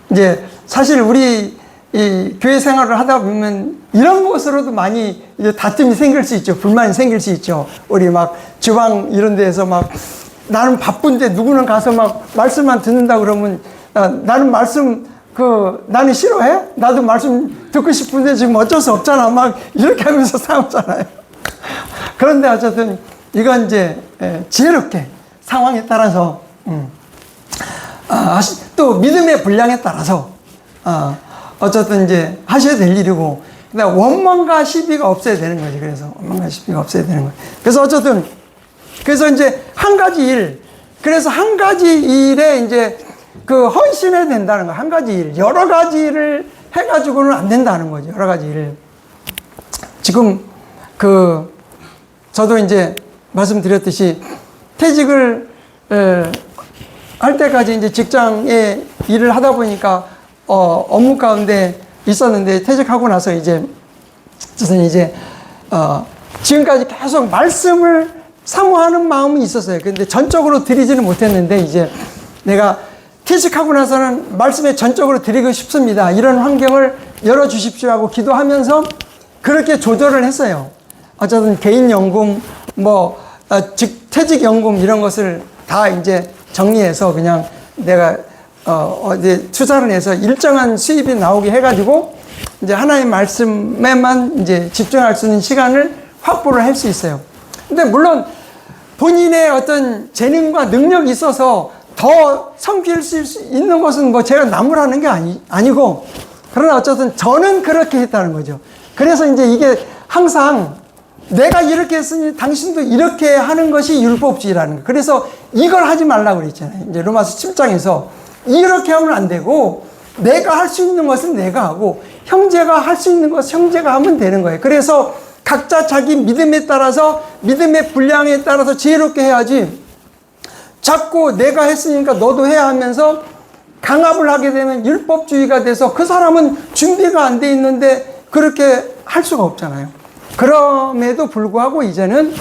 이제 사실 우리 이 교회 생활을 하다 보면 이런 것으로도 많이 이제 다툼이 생길 수 있죠. 불만이 생길 수 있죠. 우리 주방 이런 데에서 나는 바쁜데 누구는 가서 말씀만 듣는다 그러면 나는 말씀 나는 싫어해? 나도 말씀 듣고 싶은데 지금 어쩔 수 없잖아. 이렇게 하면서 싸우잖아요. 그런데 어쨌든 이건 이제 지혜롭게 상황에 따라서 또 믿음의 분량에 따라서 어쨌든 이제 하셔야 될 일이고, 그다음 원망과 시비가 없어야 되는 거지. 그래서 원망과 시비가 없어야 되는 거예요. 그래서 어쨌든 이제 한 가지 일, 그래서 한 가지 일에 이제 헌신해야 된다는 거. 한 가지 일, 여러 가지 일을 해가지고는 안 된다는 거죠. 여러 가지 일을. 지금 저도 이제 말씀드렸듯이 퇴직을 할 때까지 이제 직장에 일을 하다 보니까 업무 가운데 있었는데, 퇴직하고 나서 이제 지금까지 계속 말씀을 사모하는 마음이 있었어요. 근데 전적으로 드리지는 못했는데, 이제 내가 퇴직하고 나서는 말씀에 전적으로 드리고 싶습니다. 이런 환경을 열어주십시오 하고 기도하면서 그렇게 조절을 했어요. 어쨌든 개인연금, 퇴직연금 이런 것을 다 이제 정리해서 그냥 내가 어디 투자를 해서 일정한 수입이 나오게 해가지고 이제 하나의 말씀에만 이제 집중할 수 있는 시간을 확보를 할 수 있어요. 근데 물론 본인의 어떤 재능과 능력이 있어서 더 섬길 수 있는 것은 제가 나무라는 게 아니고, 그러나 어쨌든 저는 그렇게 했다는 거죠. 그래서 이제 이게 항상 내가 이렇게 했으니 당신도 이렇게 하는 것이 율법주의라는 거예요. 그래서 이걸 하지 말라고 그랬잖아요. 이제 로마서 7장에서 이렇게 하면 안 되고 내가 할 수 있는 것은 내가 하고 형제가 할 수 있는 것은 형제가 하면 되는 거예요. 그래서 각자 자기 믿음에 따라서 믿음의 분량에 따라서 지혜롭게 해야지 자꾸 내가 했으니까 너도 해야 하면서 강압을 하게 되면 율법주의가 돼서 그 사람은 준비가 안 돼 있는데 그렇게 할 수가 없잖아요. 그럼에도 불구하고 이제는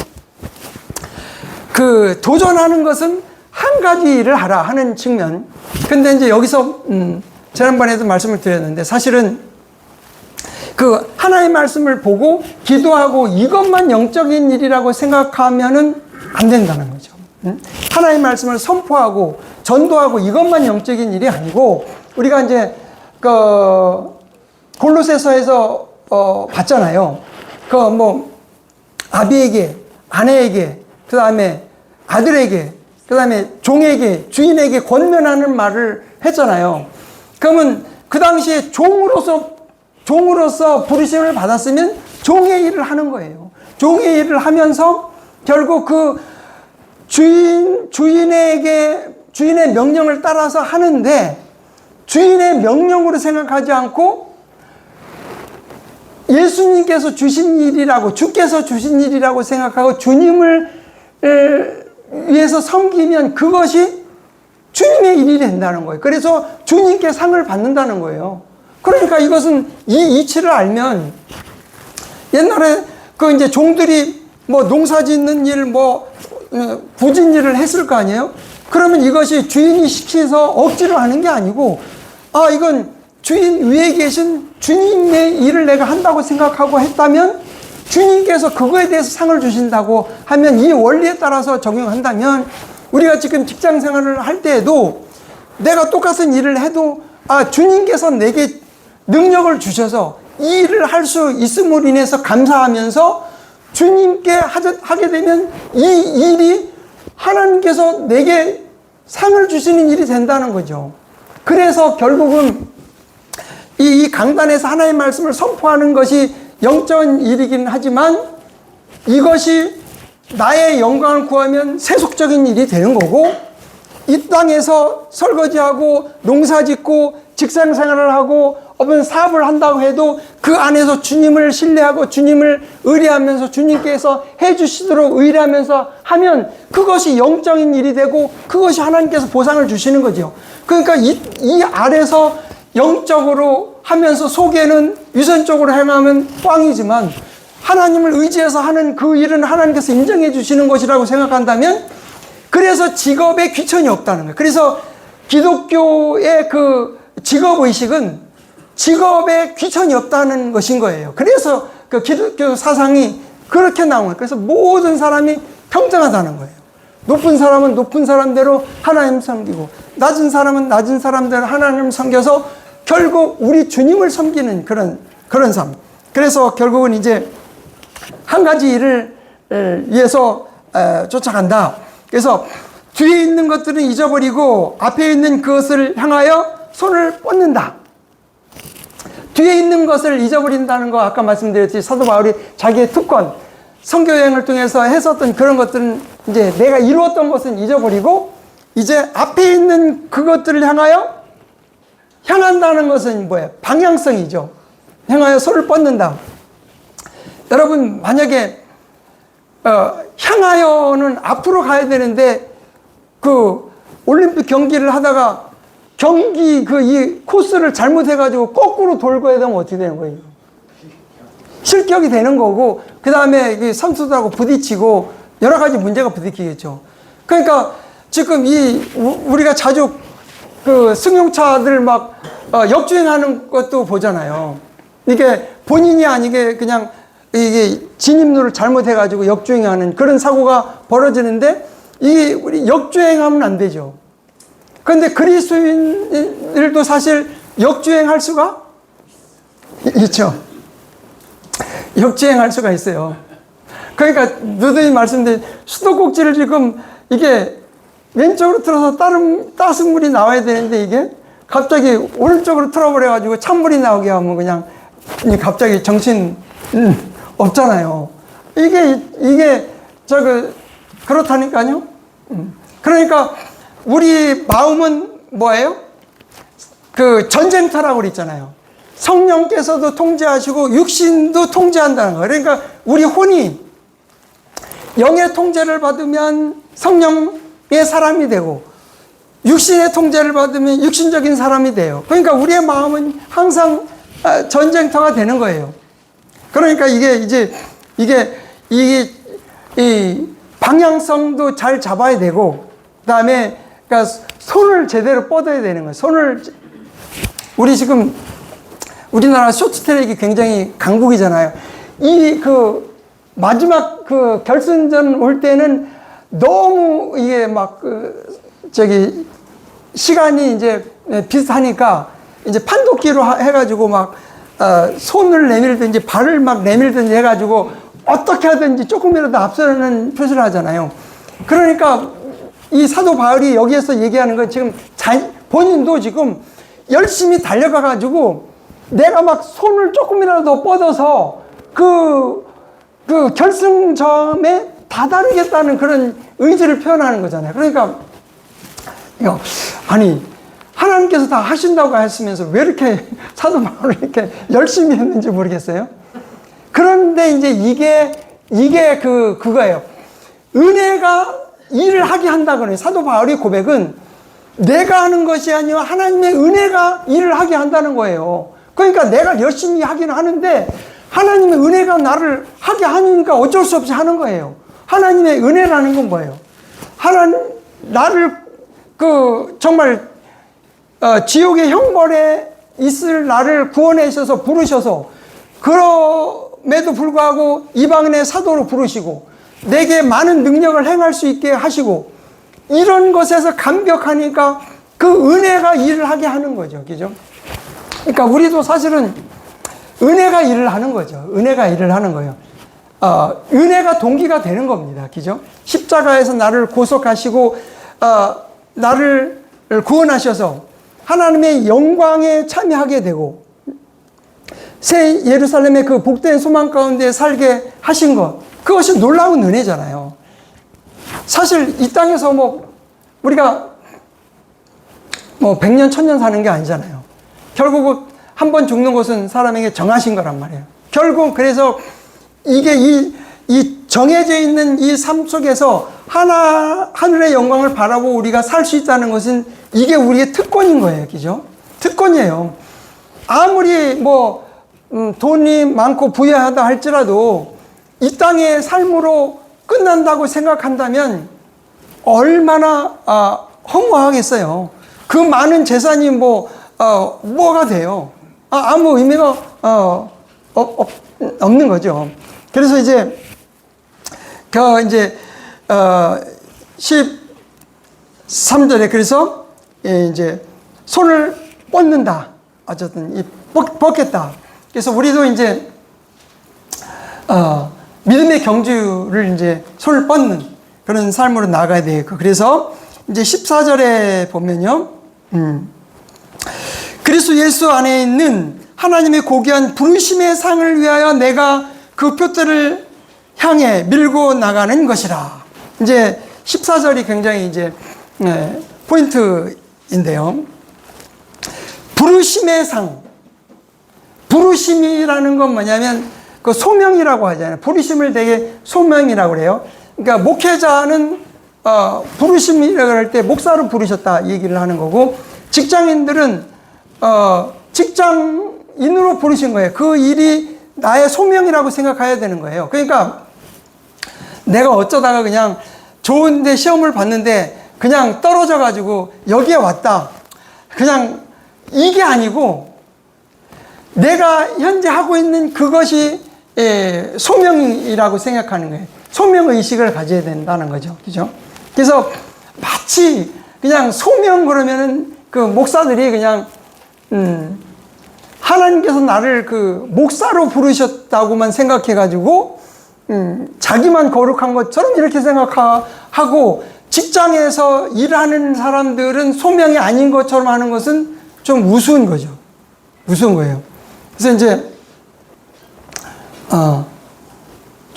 그 도전하는 것은 한 가지 일을 하라 하는 측면. 근데 이제 여기서 지난번에도 말씀을 드렸는데 사실은 그 하나의 말씀을 보고 기도하고 이것만 영적인 일이라고 생각하면은 안 된다는 거죠. 하나의 말씀을 선포하고 전도하고 이것만 영적인 일이 아니고 우리가 이제 그 골로새서에서 봤잖아요. 그 뭐 아비에게, 아내에게, 그 다음에 아들에게, 그 다음에 종에게, 주인에게 권면하는 말을 했잖아요. 그러면 그 당시에 종으로서 부르심을 받았으면 종의 일을 하는 거예요. 종의 일을 하면서 결국 그 주인의 명령을 따라서 하는데 주인의 명령으로 생각하지 않고 예수님께서 주신 일이라고, 주께서 주신 일이라고 생각하고 주님을 위해서 섬기면 그것이 주님의 일이 된다는 거예요. 그래서 주님께 상을 받는다는 거예요. 그러니까 이것은 이 이치를 알면 옛날에 그 이제 종들이 뭐 농사 짓는 일, 뭐 부진 일을 했을 거 아니에요? 그러면 이것이 주인이 시켜서 억지로 하는 게 아니고, 아, 이건 주인 위에 계신 주님의 일을 내가 한다고 생각하고 했다면 주님께서 그거에 대해서 상을 주신다고 하면 이 원리에 따라서 적용한다면 우리가 지금 직장 생활을 할 때에도 내가 똑같은 일을 해도 아, 주님께서 내게 능력을 주셔서 이 일을 할 수 있음으로 인해서 감사하면서 주님께 하게 되면 이 일이 하나님께서 내게 상을 주시는 일이 된다는 거죠. 그래서 결국은 이 강단에서 하나의 말씀을 선포하는 것이 영적인 일이긴 하지만 이것이 나의 영광을 구하면 세속적인 일이 되는 거고, 이 땅에서 설거지하고 농사짓고 직장생활을 하고 어떤 사업을 한다고 해도 그 안에서 주님을 신뢰하고 주님을 의뢰하면서 주님께서 해주시도록 의뢰하면서 하면 그것이 영적인 일이 되고 그것이 하나님께서 보상을 주시는 거죠. 그러니까 이 아래서 영적으로 하면서 속에는 유선적으로 행하면 꽝이지만 하나님을 의지해서 하는 그 일은 하나님께서 인정해 주시는 것이라고 생각한다면 그래서 직업에 귀천이 없다는 거예요. 그래서 기독교의 그 직업의식은 직업에 귀천이 없다는 것인 거예요. 그래서 그 기독교 사상이 그렇게 나온 거예요. 그래서 모든 사람이 평등하다는 거예요. 높은 사람은 높은 사람대로 하나님 섬기고 낮은 사람은 낮은 사람대로 하나님 섬겨서 결국 우리 주님을 섬기는 그런 삶. 그래서 결국은 이제 한 가지 일을 위해서 쫓아간다. 그래서 뒤에 있는 것들은 잊어버리고 앞에 있는 그것을 향하여 손을 뻗는다. 뒤에 있는 것을 잊어버린다는 거 아까 말씀드렸지. 사도 바울이 자기의 특권, 선교 여행을 통해서 했었던 그런 것들은 이제 내가 이루었던 것은 잊어버리고 이제 앞에 있는 그것들을 향한다는 것은 뭐예요? 방향성이죠. 향하여 손을 뻗는다. 여러분 만약에 향하여는 앞으로 가야 되는데 그 올림픽 경기를 하다가 경기 이 코스를 잘못해가지고 거꾸로 돌고 해야 되면 어떻게 되는 거예요? 실격이 되는 거고 그 다음에 선수들하고 부딪히고 여러 가지 문제가 부딪히겠죠. 그러니까 지금 우리가 자주 그 승용차들 막 역주행하는 것도 보잖아요. 이게 본인이 아니게 그냥 이게 진입로를 잘못해가지고 역주행하는 그런 사고가 벌어지는데 이게 우리 역주행하면 안 되죠. 그런데 그리스도인들도 사실 역주행할 수가 있죠. 역주행할 수가 있어요. 그러니까 누누이 말씀드린 수도꼭지를 지금 이게 왼쪽으로 틀어서 따뜻물이 나와야 되는데 이게 갑자기 오른쪽으로 틀어버려가지고 찬물이 나오게 하면 그냥 갑자기 정신 없잖아요. 이게 그렇다니까요. 그러니까 우리 마음은 뭐예요? 그 전쟁터라고 그랬잖아요. 성령께서도 통제하시고 육신도 통제한다는 거예요. 그러니까 우리 혼이 영의 통제를 받으면 성령의 사람이 되고 육신의 통제를 받으면 육신적인 사람이 돼요. 그러니까 우리의 마음은 항상 전쟁터가 되는 거예요. 그러니까 이 방향성도 잘 잡아야 되고, 그 다음에 그러니까 손을 제대로 뻗어야 되는 거예요. 우리 지금 우리나라 쇼트트랙이 굉장히 강국이잖아요. 마지막 결승전 올 때는 너무 이게 시간이 이제 비슷하니까 이제 판독기로 해가지고 손을 내밀든지 발을 내밀든지 해가지고 어떻게 하든지 조금이라도 앞서는 표시를 하잖아요. 그러니까 이 사도 바울이 여기에서 얘기하는 건 지금 본인도 지금 열심히 달려가가지고 내가 손을 조금이라도 뻗어서 그 결승점에 다다르겠다는 그런 의지를 표현하는 거잖아요. 그러니까 아니 하나님께서 다 하신다고 했으면서 왜 이렇게 사도 바울을 이렇게 열심히 했는지 모르겠어요. 그런데 이제 이게 그거예요. 은혜가 일을 하게 한다고는 사도 바울의 고백은 내가 하는 것이 아니라 하나님의 은혜가 일을 하게 한다는 거예요. 그러니까 내가 열심히 하기는 하는데 하나님의 은혜가 나를 하게 하니까 어쩔 수 없이 하는 거예요. 하나님의 은혜라는 건 뭐예요? 나를 정말 지옥의 형벌에 있을 나를 구원해 주셔서 부르셔서 그럼에도 불구하고 이방인의 사도로 부르시고 내게 많은 능력을 행할 수 있게 하시고 이런 것에서 감격하니까 그 은혜가 일을 하게 하는 거죠. 그죠? 그러니까 우리도 사실은 은혜가 일을 하는 거죠. 은혜가 일을 하는 거예요. 은혜가 동기가 되는 겁니다. 그죠? 십자가에서 나를 고속하시고 나를 구원하셔서 하나님의 영광에 참여하게 되고 새 예루살렘의 그 복된 소망 가운데 살게 하신 것, 그것이 놀라운 은혜잖아요. 사실 이 땅에서 우리가 100년 1000년 사는 게 아니잖아요. 결국 한 번 죽는 것은 사람에게 정하신 거란 말이에요. 결국 그래서 이게 이 정해져 있는 이 삶 속에서 하늘의 영광을 바라보고 우리가 살 수 있다는 것은 이게 우리의 특권인 거예요. 그죠? 특권이에요. 아무리 돈이 많고 부유하다 할지라도 이 땅의 삶으로 끝난다고 생각한다면 얼마나 허무하겠어요. 그 많은 재산이 뭐가 돼요? 아무 의미가 없는 거죠. 그래서 이제 13절에 그래서 이제 손을 뻗는다. 어쨌든 뻗겠다. 그래서 우리도 이제 믿음의 경주를 이제 손을 뻗는 그런 삶으로 나가야 되고, 그래서 이제 14절에 보면요. 그리스도 예수 안에 있는 하나님의 고귀한 부르심의 상을 위하여 내가 그 표대를 향해 밀고 나가는 것이라. 이제 14절이 굉장히 이제 포인트인데요. 부르심의 상. 부르심이라는 건 뭐냐면 그 소명이라고 하잖아요. 부르심을 되게 소명이라고 그래요. 그러니까 목회자는 부르심이라고 할 때 목사로 부르셨다 얘기를 하는 거고, 직장인들은 직장인으로 부르신 거예요. 그 일이 나의 소명이라고 생각해야 되는 거예요. 그러니까 내가 어쩌다가 그냥 좋은데 시험을 봤는데 그냥 떨어져 가지고 여기에 왔다, 그냥 이게 아니고 내가 현재 하고 있는 그것이 소명이라고 생각하는 거예요. 소명의식을 가져야 된다는 거죠. 그죠? 그래서 마치 그냥 소명 그러면은 그 목사들이 그냥 하나님께서 나를 그 목사로 부르셨다고만 생각해가지고 자기만 거룩한 것처럼 이렇게 생각하고, 직장에서 일하는 사람들은 소명이 아닌 것처럼 하는 것은 좀 우스운 거죠. 우스운 거예요. 그래서 이제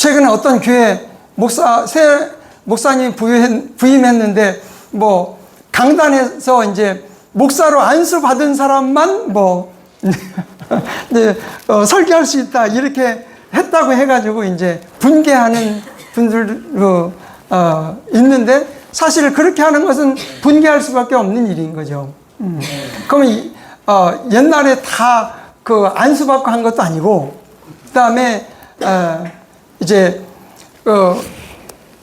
최근에 어떤 교회 새 목사님 부임했는데, 뭐, 강단에서 이제 목사로 안수 받은 사람만 뭐, 네, 설교할 수 있다, 이렇게 했다고 해가지고 이제 분개하는 분들도 있는데, 사실 그렇게 하는 것은 분개할 수밖에 없는 일인 거죠. 그러면 옛날에 다 그 안수받고 한 것도 아니고, 그 다음에 이제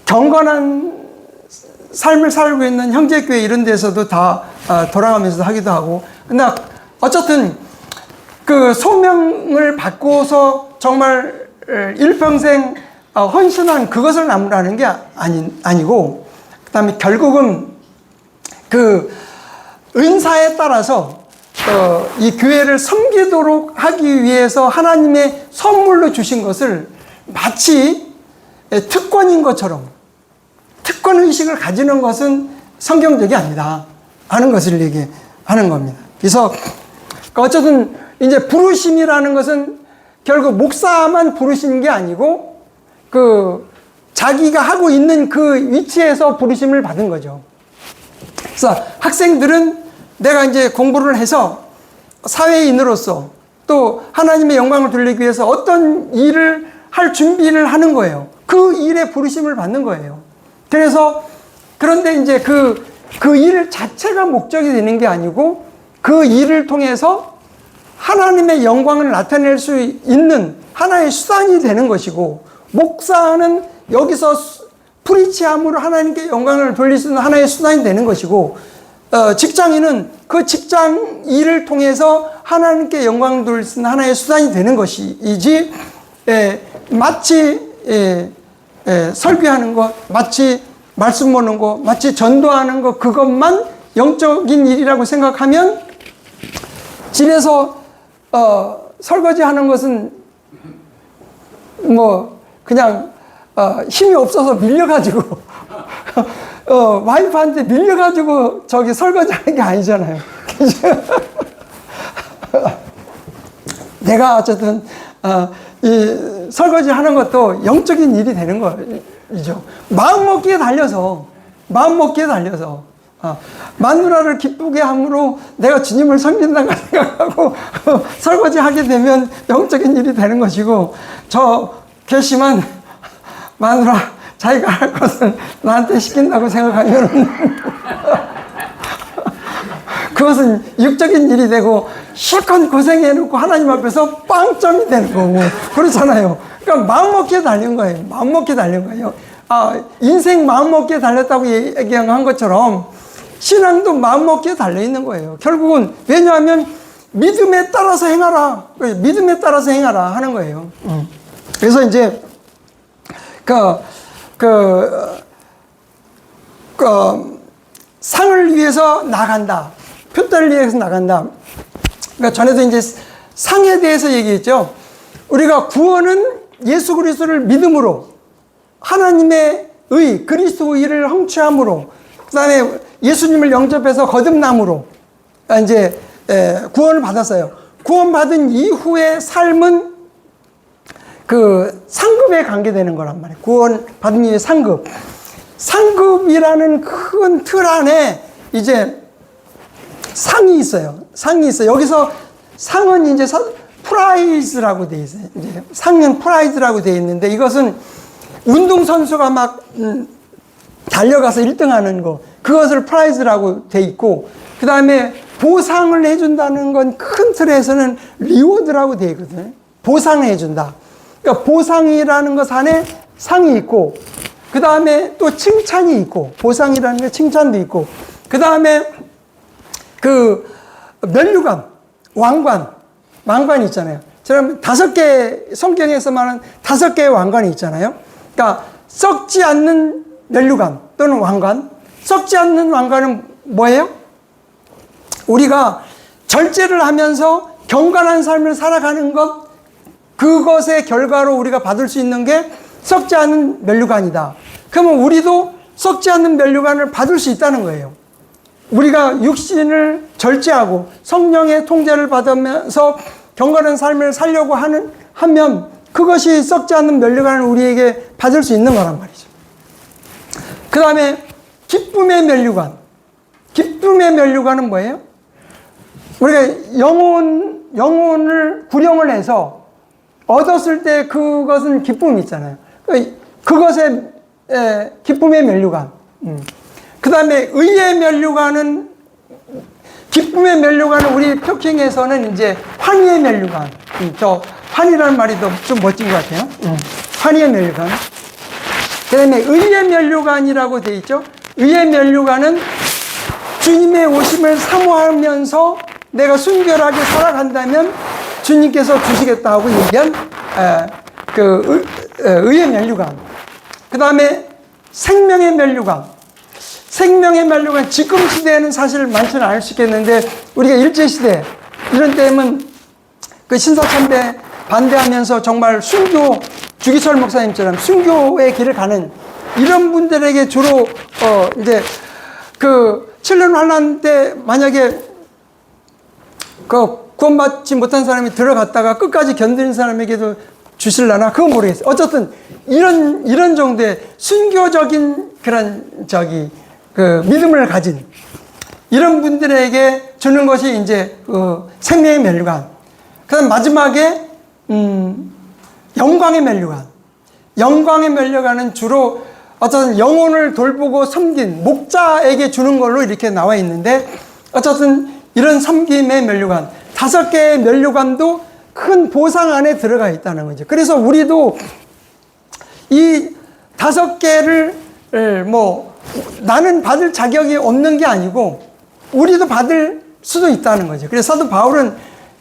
경건한 삶을 살고 있는 형제교회 이런 데서도 다 돌아가면서 하기도 하고. 근데 어쨌든 그 소명을 받고서 정말 일평생 헌신한 그것을 나무라는 게 아니고, 그 다음에 결국은 그 은사에 따라서 이 교회를 섬기도록 하기 위해서 하나님의 선물로 주신 것을 마치 특권인 것처럼, 특권의식을 가지는 것은 성경적이 아니다 하는 것을 얘기하는 겁니다. 그래서 어쨌든 이제 부르심이라는 것은 결국 목사만 부르신 게 아니고 그 자기가 하고 있는 그 위치에서 부르심을 받은 거죠. 그래서 학생들은 내가 이제 공부를 해서 사회인으로서 또 하나님의 영광을 돌리기 위해서 어떤 일을 할 준비를 하는 거예요. 그 일에 부르심을 받는 거예요. 그래서 그런데 이제 그 일 자체가 목적이 되는 게 아니고 그 일을 통해서 하나님의 영광을 나타낼 수 있는 하나의 수단이 되는 것이고, 목사는 여기서 프리치함으로 하나님께 영광을 돌릴 수 있는 하나의 수단이 되는 것이고, 직장인은 그 직장 일을 통해서 하나님께 영광을 돌릴 수 있는 하나의 수단이 되는 것이지, 마치 설교하는 것, 마치 말씀 보는 것, 마치 전도하는 것, 그것만 영적인 일이라고 생각하면 집에서 설거지 하는 것은 뭐 그냥 힘이 없어서 밀려가지고 와이프한테 밀려가지고 저기 설거지 하는 게 아니잖아요. 내가 어쨌든 이 설거지 하는 것도 영적인 일이 되는 거죠. 마음먹기에 달려서 마누라를 기쁘게 함으로 내가 주님을 섬긴다고 생각하고 설거지 하게 되면 영적인 일이 되는 것이고, 저 괘씸한 마누라 자기가 할 것을 나한테 시킨다고 생각하면 그것은 육적인 일이 되고 실컷 고생해놓고 하나님 앞에서 빵점이 되는 거고 그렇잖아요. 그러니까 마음먹기에 달린 거예요. 마음먹기에 달린 거예요. 인생 마음먹기에 달렸다고 얘기한 것처럼 신앙도 마음먹기에 달려있는 거예요. 결국은 왜냐하면 믿음에 따라서 행하라, 믿음에 따라서 행하라 하는 거예요. 그래서 이제 상을 위해서 나간다, 표대를 위해서 나간다. 그러니까 전에도 이제 상에 대해서 얘기했죠. 우리가 구원은 예수 그리스도를 믿음으로, 하나님의 의, 그리스도의 의를 성취함으로, 그 다음에 예수님을 영접해서 거듭남으로 이제 구원을 받았어요. 구원받은 이후의 삶은 그 상급에 관계되는 거란 말이에요. 구원받은 이후의 상급. 상급이라는 큰 틀 안에 이제 상이 있어요. 상이 있어요. 여기서 상은 이제 프라이즈라고 되어 있어요. 이제 상은 프라이즈라고 되어 있는데, 이것은 운동선수가 막 달려가서 1등 하는 거, 그것을 프라이즈라고 돼 있고, 그 다음에 보상을 해준다는 건 큰 틀에서는 리워드라고 돼 있거든요. 보상을 해준다. 그러니까 보상이라는 것 안에 상이 있고, 그 다음에 또 칭찬이 있고, 보상이라는 게 칭찬도 있고, 그 다음에 그 면류관, 왕관 있잖아요. 저는 5개, 성경에서 말하는 5개의 왕관이 있잖아요. 그러니까 썩지 않는 면류관 또는 왕관. 썩지 않는 왕관은 뭐예요? 우리가 절제를 하면서 경건한 삶을 살아가는 것, 그것의 결과로 우리가 받을 수 있는 게 썩지 않은 면류관이다. 그러면 우리도 썩지 않는 면류관을 받을 수 있다는 거예요. 우리가 육신을 절제하고 성령의 통제를 받으면서 경건한 삶을 살려고 하면 그것이 썩지 않는 면류관을 우리에게 받을 수 있는 거란 말이죠. 그 다음에 기쁨의 면류관. 기쁨의 면류관은 뭐예요? 우리가 영혼을 구령을 해서 얻었을 때 그것은 기쁨이 있잖아요. 그것의 기쁨의 면류관. 그 다음에 의의 면류관은, 기쁨의 면류관은 우리 표킹에서는 이제 환희의 면류관. 저 환희라는 말이 더 좀 멋진 것 같아요. 환희의 면류관. 그 다음에 의의 면류관이라고 되어 있죠. 의의 면류관은 주님의 오심을 사모하면서 내가 순결하게 살아간다면 주님께서 주시겠다고 얘기한 의의 면류관. 그 다음에 생명의 면류관. 생명의 면류관, 지금 시대에는 사실 많지는 않을 수 있겠는데, 우리가 일제시대, 이런 때면 그 신사참배 반대하면서 정말 순교, 주기철 목사님처럼 순교의 길을 가는 이런 분들에게 주로, 이제 그 7년 환란 때 만약에 그 구원받지 못한 사람이 들어갔다가 끝까지 견디는 사람에게도 주실라나? 그건 모르겠어요. 어쨌든 이런 정도의 순교적인 그런 그 믿음을 가진 이런 분들에게 주는 것이 이제 생명의 면류관. 그다음 마지막에 영광의 면류관. 영광의 면류관은 주로 어떤 영혼을 돌보고 섬긴 목자에게 주는 걸로 이렇게 나와 있는데, 어쨌든 이런 섬김의 면류관, 5개의 면류관도 큰 보상 안에 들어가 있다는 거죠. 그래서 우리도 이 5개를 나는 받을 자격이 없는 게 아니고 우리도 받을 수도 있다는 거죠. 그래서 사도 바울은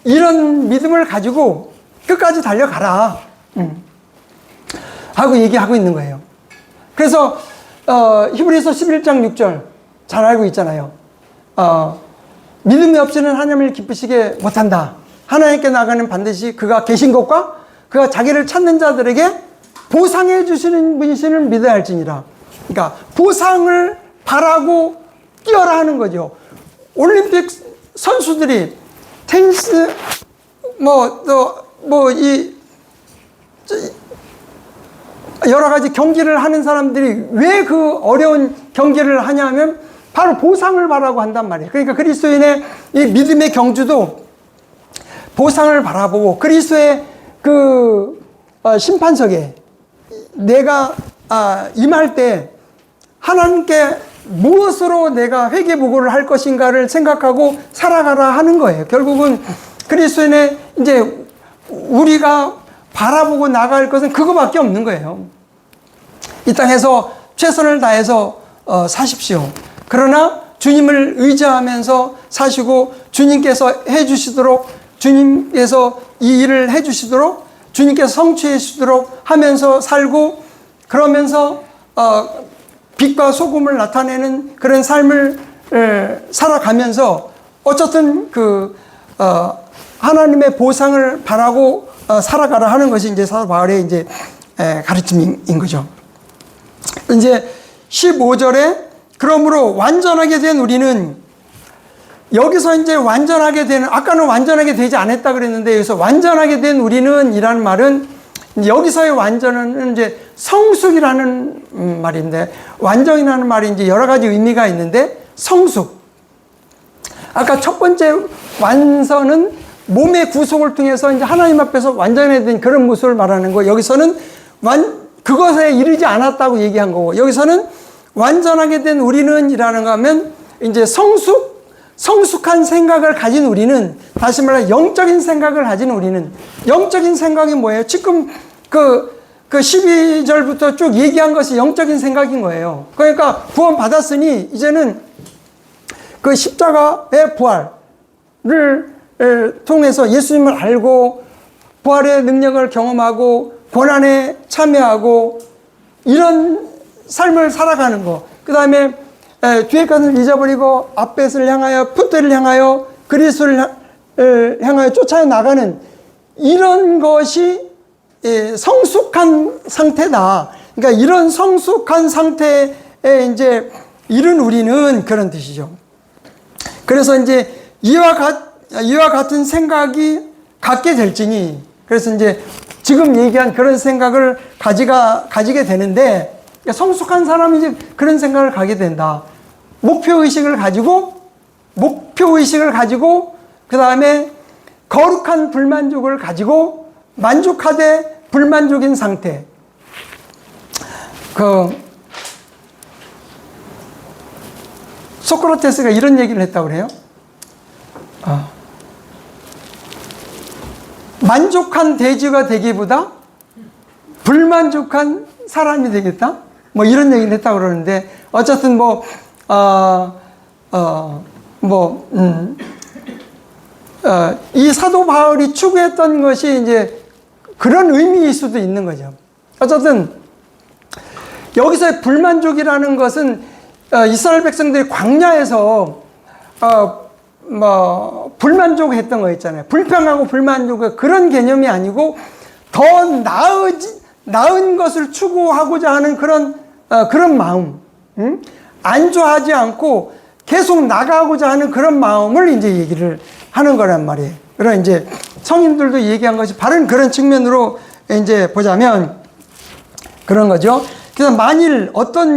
이런 믿음을 가지고 끝까지 달려가라 하고 얘기하고 있는 거예요. 그래서 히브리서 11장 6절 잘 알고 있잖아요. 믿음이 없이는 하나님을 기쁘시게 못한다. 하나님께 나가는 반드시 그가 계신 것과 그가 자기를 찾는 자들에게 보상해 주시는 분이심을 믿어야 할지니라. 그러니까 보상을 바라고 뛰어라 하는 거죠. 올림픽 선수들이 테니스 여러 가지 경기를 하는 사람들이 왜 그 어려운 경기를 하냐면 바로 보상을 바라고 한단 말이에요. 그러니까 그리스도인의 이 믿음의 경주도 보상을 바라보고 그리스도의 그 심판석에 내가 임할 때 하나님께 무엇으로 내가 회개보고를 할 것인가를 생각하고 살아가라 하는 거예요. 결국은 그리스도인의 이제 우리가 바라보고 나갈 것은 그거밖에 없는 거예요. 이 땅에서 최선을 다해서 사십시오. 그러나 주님을 의지하면서 사시고 주님께서 해주시도록, 주님께서 이 일을 해주시도록, 주님께서 성취해 주시도록 하면서 살고, 그러면서 빛과 소금을 나타내는 그런 삶을 살아가면서 어쨌든 하나님의 보상을 바라고 살아가라 하는 것이 이제 사도 바울의 이제 가르침인 거죠. 이제 15절에 그러므로 완전하게 된 우리는, 여기서 이제 완전하게 되는, 아까는 완전하게 되지 않았다 그랬는데 여기서 완전하게 된 우리는 이라는 말은 여기서의 완전은 이제 성숙이라는 말인데, 완전이라는 말이 이제 여러 가지 의미가 있는데, 성숙. 아까 첫 번째 완선은 몸의 구속을 통해서 이제 하나님 앞에서 완전해진 그런 모습을 말하는 거. 여기서는 그것에 이르지 않았다고 얘기한 거고, 여기서는 완전하게 된 우리는 이라는 거 하면 이제 성숙한 생각을 가진 우리는, 다시 말해 영적인 생각을 가진 우리는, 영적인 생각이 뭐예요? 지금 그 12절부터 쭉 얘기한 것이 영적인 생각인 거예요. 그러니까 구원 받았으니 이제는 그 십자가의 부활을 통해서 예수님을 알고 부활의 능력을 경험하고 고난에 참여하고 이런 삶을 살아가는 거. 그 다음에 뒤에 것을 잊어버리고 앞에를 향하여, 풋대를 향하여, 그리스도를 향하여 쫓아 나가는 이런 것이 성숙한 상태다. 그러니까 이런 성숙한 상태에 이제 이른 우리는 그런 뜻이죠. 그래서 이제 이와 같은 생각이 갖게 될지니, 그래서 이제 지금 얘기한 그런 생각을 가지게 되는데, 성숙한 사람이 이제 그런 생각을 가게 된다. 목표의식을 가지고, 그 다음에 거룩한 불만족을 가지고 만족하되 불만족인 상태. 소크라테스가 이런 얘기를 했다고 그래요. 만족한 돼지가 되기보다 불만족한 사람이 되겠다? 뭐 이런 얘기를 했다고 그러는데, 어쨌든 이 사도 바울이 추구했던 것이 이제 그런 의미일 수도 있는 거죠. 어쨌든 여기서의 불만족이라는 것은 이스라엘 백성들이 광야에서 불만족했던 거 있잖아요. 불평하고 불만족의 그런 개념이 아니고 더 나은 것을 추구하고자 하는 그런 마음, 안주하지 않고 계속 나가고자 하는 그런 마음을 이제 얘기를 하는 거란 말이에요. 그러나 이제 성인들도 얘기한 것이 바른 그런 측면으로 이제 보자면 그런 거죠. 그래서 만일 어떤